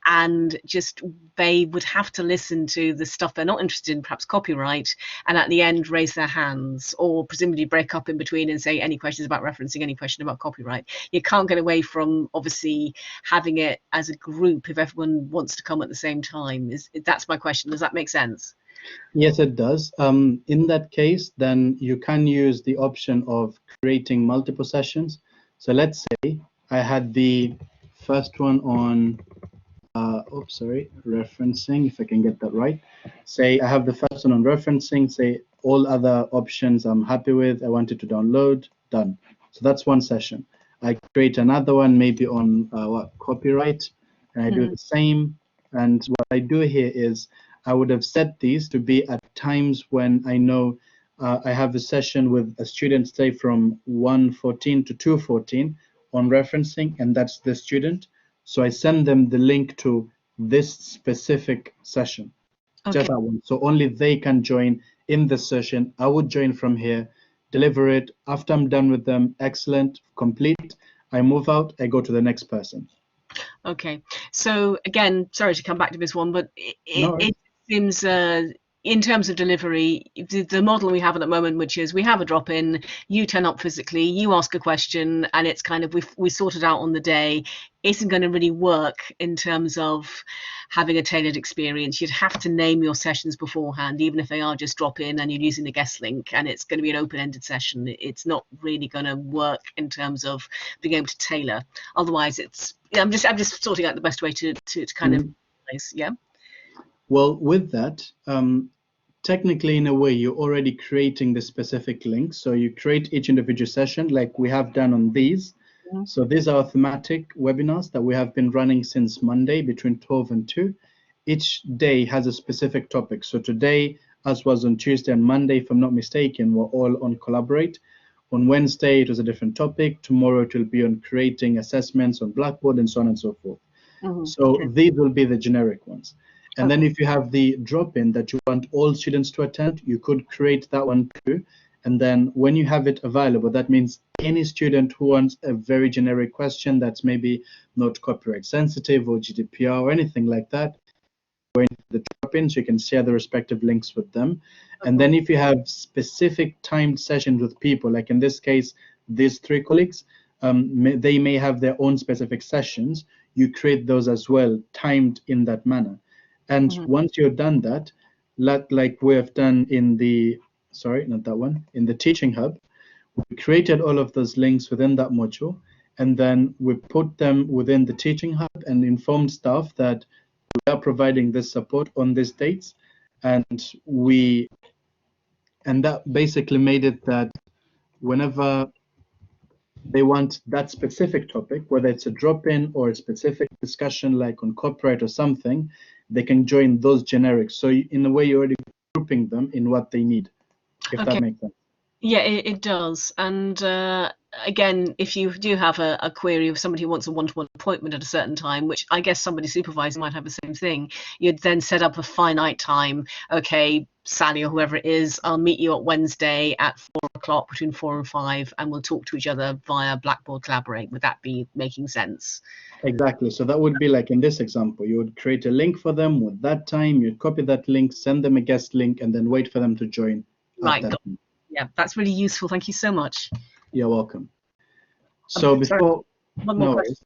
S4: And just they would have to listen to the stuff they're not interested in, perhaps copyright, and at the end raise their hands, or presumably break up in between and say any questions about referencing, any question about copyright. You can't get away from obviously having it as a group if everyone wants to come at the same time. That's my question. Does that make sense?
S1: Yes, it does. In that case, then you can use the option of creating multiple sessions. So let's say I had the first one on, referencing, if I can get that right. Say I have the first one on referencing, say all other options I'm happy with, I wanted to download, done. So that's one session. I create another one maybe on copyright, and I do the same. And what I do here is I would have set these to be at times when I know I have a session with a student, say from 1:14 to 2:14 on referencing, and that's the student. So I send them the link to this specific session, just that one. So only they can join in the session. I would join from here, deliver it. After I'm done with them, excellent, complete. I move out, I go to the next person.
S4: Okay, so again, sorry to come back to this one, but
S1: No.
S4: it seems in terms of delivery, the model we have at the moment, which is we have a drop-in, you turn up physically, you ask a question, and it's kind of we sort it out on the day, isn't going to really work in terms of having a tailored experience. You'd have to name your sessions beforehand, even if they are just drop-in and you're using the guest link, and it's going to be an open-ended session. It's not really going to work in terms of being able to tailor. Otherwise, it's I'm just sorting out the best way to kind of yeah.
S1: Well, with that, technically, in a way, you're already creating the specific links. So you create each individual session like we have done on these. So these are thematic webinars that we have been running since Monday between 12 and 2. Each day has a specific topic. So today, as was on Tuesday and Monday, if I'm not mistaken, we're all on Collaborate. On Wednesday, it was a different topic. Tomorrow, it will be on creating assessments on Blackboard and so on and so forth. So these will be the generic ones. And then if you have the drop-in that you want all students to attend, you could create that one too. And then when you have it available, that means any student who wants a very generic question that's maybe not copyright sensitive or GDPR or anything like that, go into the drop-ins, you can share the respective links with them. And then if you have specific timed sessions with people, like in this case, these 3 colleagues, they may have their own specific sessions. You create those as well, timed in that manner. And once you've done that, like we have done in the, sorry, not that one, in the Teaching Hub, we created all of those links within that module, and then we put them within the Teaching Hub and informed staff that we are providing this support on these dates. And that basically made it that whenever they want that specific topic, whether it's a drop-in or a specific discussion like on copyright or something, they can join those generics. So in a way, you're already grouping them in what they need, if that makes sense.
S4: Yeah, it does. And again, if you do have a query of somebody who wants a one-to-one appointment at a certain time, which I guess somebody supervising might have the same thing, you'd then set up a finite time. Okay, Sally or whoever it is, I'll meet you at Wednesday at 4 o'clock between 4 and 5, and we'll talk to each other via Blackboard Collaborate. Would that be making sense?
S1: Exactly. So that would be like in this example, you would create a link for them with that time, you'd copy that link, send them a guest link, and then wait for them to join.
S4: Right. Yeah, that's really useful. Thank you so much.
S1: You're welcome. So before,
S4: one more question.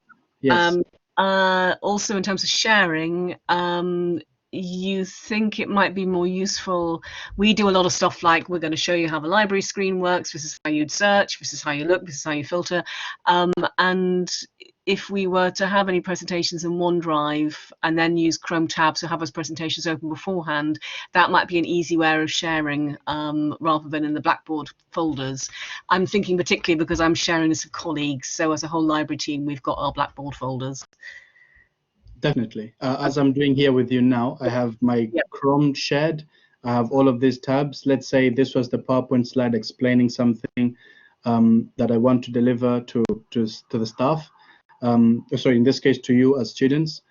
S1: Yes.
S4: Also, in terms of sharing, you think it might be more useful? We do a lot of stuff like we're going to show you how the library screen works. This is how you'd search. This is how you look. This is how you filter. And if we were to have any presentations in OneDrive and then use Chrome tabs to have those presentations open beforehand, that might be an easy way of sharing rather than in the Blackboard folders. I'm thinking particularly because I'm sharing this with colleagues. So as a whole library team, we've got our Blackboard folders.
S1: Definitely. As I'm doing here with you now, I have my Chrome shared. I have all of these tabs. Let's say this was the PowerPoint slide explaining something that I want to deliver to the staff. Sorry, in this case, to you as students,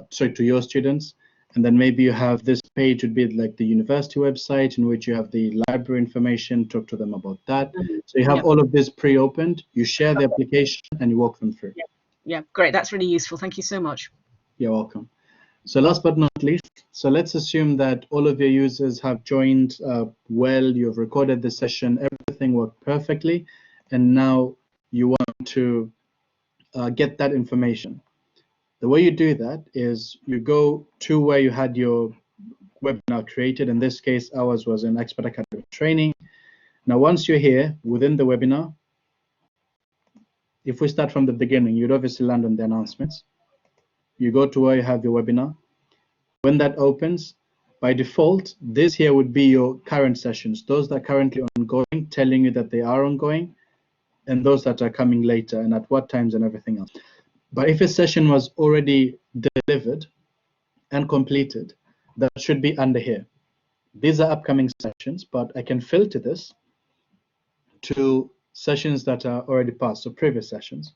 S1: sorry, to your students. And then maybe you have this page would be like the university website in which you have the library information, talk to them about that. So you have all of this pre-opened, you share the application and you walk them through.
S4: Yeah, great. That's really useful. Thank you so much.
S1: You're welcome. So last but not least, so let's assume that all of your users have joined well, you've recorded the session, everything worked perfectly, and now you want to get that information. The way you do that is you go to where you had your webinar created. In this case, ours was an Expert Academy training. Now, once you're here within the webinar, if we start from the beginning, you'd obviously land on the announcements. You go to where you have your webinar. When that opens, by default, this here would be your current sessions, those that are currently ongoing, telling you that they are ongoing, and those that are coming later and at what times and everything else. But if a session was already delivered and completed, that should be under here. These are upcoming sessions, but I can filter this to sessions that are already passed, so previous sessions.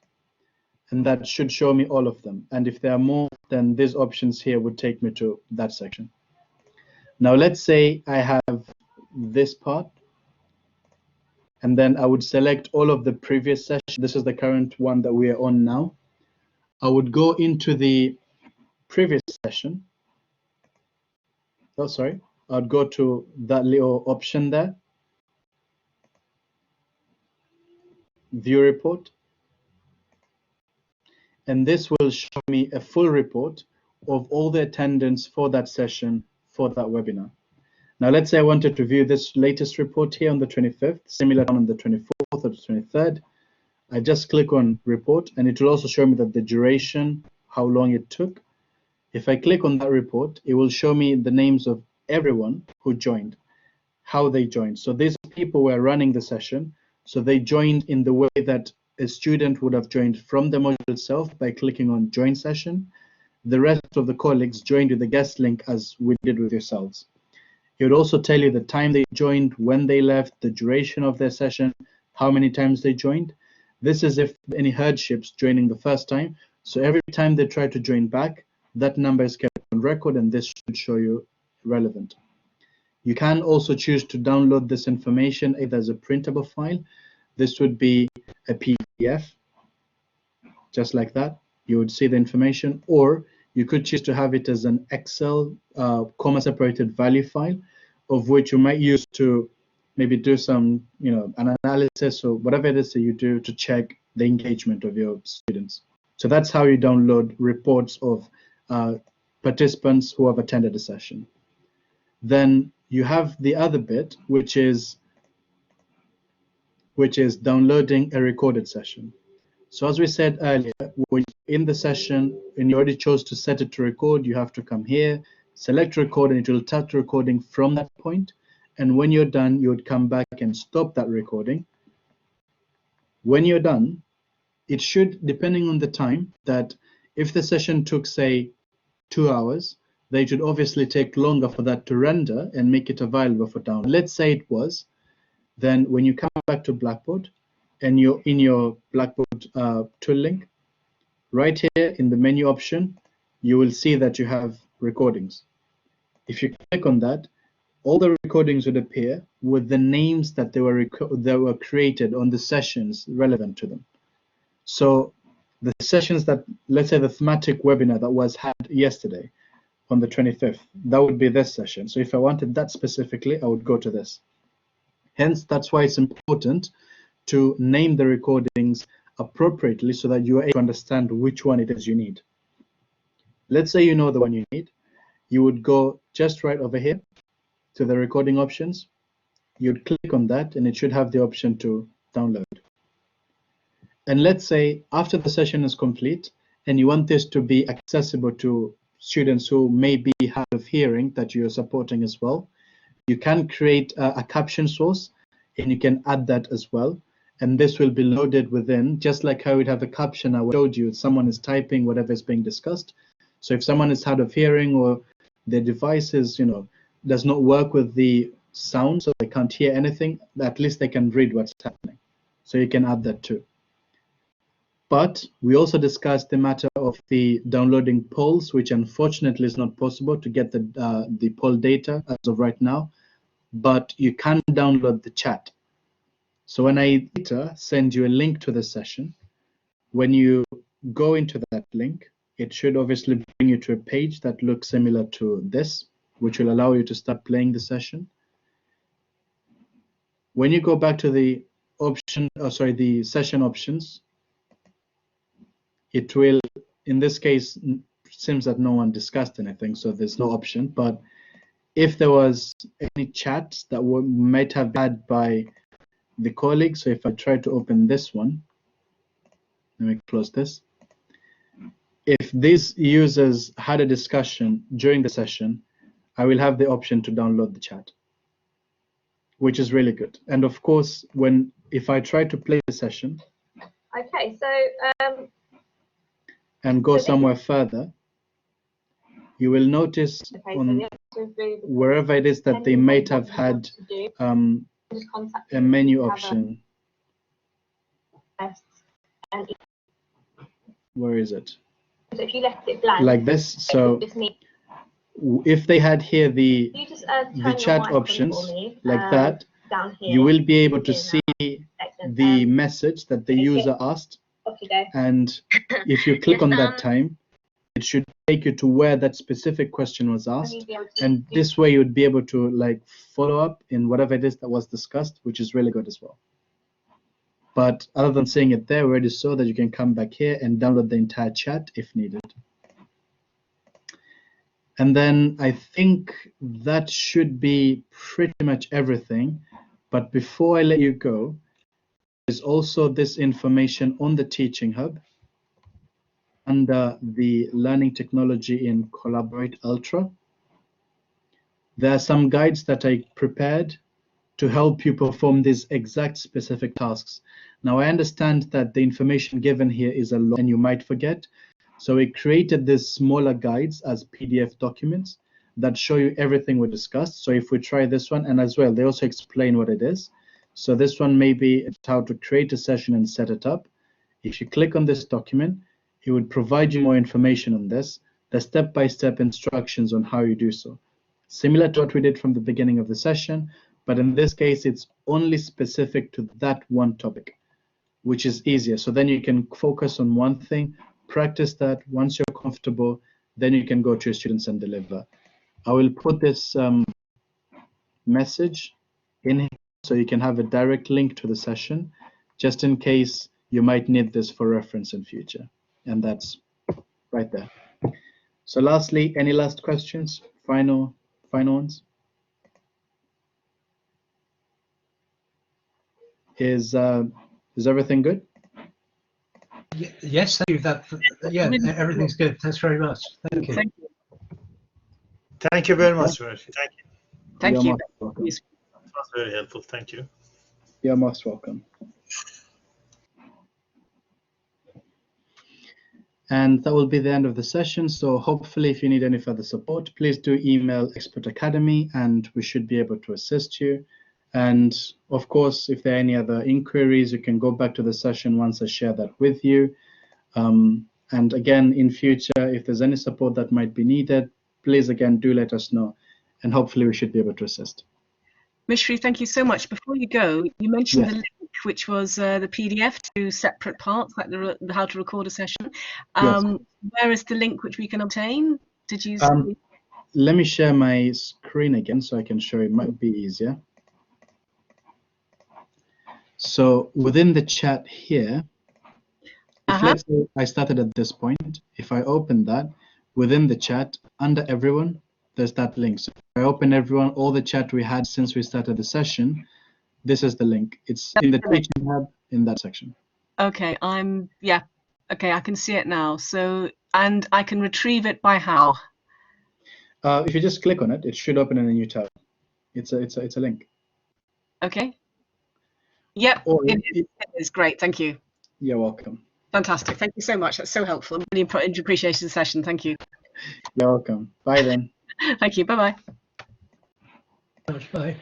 S1: And that should show me all of them. And if there are more, then these options here would take me to that section. Now, let's say I have this part, and then I would select all of the previous sessions. This is the current one that we are on now. I would go into the previous session. Oh, sorry. I'd go to that little option there, view report, and this will show me a full report of all the attendance for that session, for that webinar. Now, let's say I wanted to view this latest report here on the 25th, similar on the 24th or the 23rd. I just click on report, and it will also show me that the duration, how long it took. If I click on that report, it will show me the names of everyone who joined, how they joined. So these people were running the session, so they joined in the way that a student would have joined from the module itself by clicking on join session. The rest of the colleagues joined with the guest link as we did with yourselves. It would also tell you the time they joined, when they left, the duration of their session, how many times they joined. This is if any hardships joining the first time. So every time they try to join back, that number is kept on record, and this should show you relevant. You can also choose to download this information either as a printable file. This would be a PDF, just like that. You would see the information, or you could choose to have it as an Excel comma-separated value file, of which you might use to maybe do some, an analysis or whatever it is that you do to check the engagement of your students. So that's how you download reports of participants who have attended a session. Then you have the other bit, which is downloading a recorded session. So as we said earlier, when in the session and you already chose to set it to record, you have to come here, select record, and it will start recording from that point. And when you're done, you would come back and stop that recording. When you're done, it should, depending on the time, that if the session took, say, 2 hours, they should obviously take longer for that to render and make it available for download. Let's say it was, then when you come back to Blackboard and you're in your Blackboard tool link, right here in the menu option, you will see that you have recordings. If you click on that, all the recordings would appear with the names that they were created on the sessions relevant to them. So the sessions that, let's say the thematic webinar that was had yesterday on the 25th, that would be this session. So if I wanted that specifically, I would go to this. Hence, that's why it's important to name the recordings appropriately so that you are able to understand which one it is you need. Let's say you know the one you need. You would go just right over here to the recording options. You'd click on that, and it should have the option to download. And let's say after the session is complete and you want this to be accessible to students who may be hard of hearing that you're supporting as well, you can create a caption source, and you can add that as well. And this will be loaded within, just like how we'd have a caption I showed you, someone is typing whatever is being discussed. So if someone is hard of hearing or their device is, does not work with the sound, so they can't hear anything, at least they can read what's happening. So you can add that too. But we also discussed the matter of the downloading polls, which unfortunately is not possible to get the poll data as of right now, but you can download the chat. So when I later send you a link to the session, when you go into that link, it should obviously bring you to a page that looks similar to this, which will allow you to start playing the session. When you go back to the the session options, it will, in this case, it seems that no one discussed anything, so there's no option. But if there was any chat that might have had by the colleagues, so if I try to open this one, let me close this. If these users had a discussion during the session, I will have the option to download the chat, which is really good. And of course, if I try to play the session,
S5: okay, so
S1: and go somewhere further, you will notice on wherever it is that they might have had a menu option. Where is it?
S5: So if you left it blank,
S1: like this. So if they had here the chat options like that, you will be able to see the message that the user asked
S5: Off you go.
S1: And if you click
S5: Yes,
S1: on that time, it should take you to where that specific question was asked. And this way you would be able to like follow up in whatever it is that was discussed, which is really good as well. But other than seeing it there, we already saw that you can come back here and download the entire chat if needed. And then I think that should be pretty much everything. But before I let you go, there's also this information on the Teaching Hub under the Learning Technology in Collaborate Ultra. There are some guides that I prepared to help you perform these exact specific tasks. Now, I understand that the information given here is a lot and you might forget. So we created these smaller guides as PDF documents that show you everything we discussed. So if we try this one, and as well, they also explain what it is. So this one may be how to create a session and set it up. If you click on this document, it would provide you more information on this, the step-by-step instructions on how you do so. Similar to what we did from the beginning of the session, but in this case, it's only specific to that one topic, which is easier. So then you can focus on one thing, practice that. Once you're comfortable, then you can go to your students and deliver. I will put this message in here so you can have a direct link to the session, just in case you might need this for reference in future. And that's right there. So lastly, any last questions? Final ones? Is everything good?
S3: Yes, thank you. Yeah, everything's good. Thanks very much. Thank you.
S2: Thank you very much, Murphy. Thank you.
S4: Thank you.
S2: That was very helpful. Thank you.
S1: You're most welcome. And that will be the end of the session. So hopefully, if you need any further support, please do email Expert Academy and we should be able to assist you. And of course, if there are any other inquiries, you can go back to the session once I share that with you. And again, in future, if there's any support that might be needed, please again, do let us know. And hopefully we should be able to assist.
S4: Mishri, thank you so much. Before you go, you mentioned the link, which was the PDF to separate parts, like the how to record a session. Where is the link which we can obtain? Did you?
S1: Let me share my screen again so I can show you. It might be easier. So within the chat here, if let's say I started at this point, if I open that, within the chat, under everyone, there's that link. So if I open everyone, all the chat we had since we started the session, this is the link. It's in the Teaching Hub in that section.
S4: Okay, okay, I can see it now. So, and I can retrieve it by how?
S1: If you just click on it, it should open in a new tab. It's a link.
S4: Okay. Yep, it is great. Thank you.
S1: You're welcome.
S4: Fantastic. Thank you so much. That's so helpful. I really appreciated the session. Thank you.
S1: You're welcome. Bye then.
S4: Thank you. Bye-bye.
S3: Bye.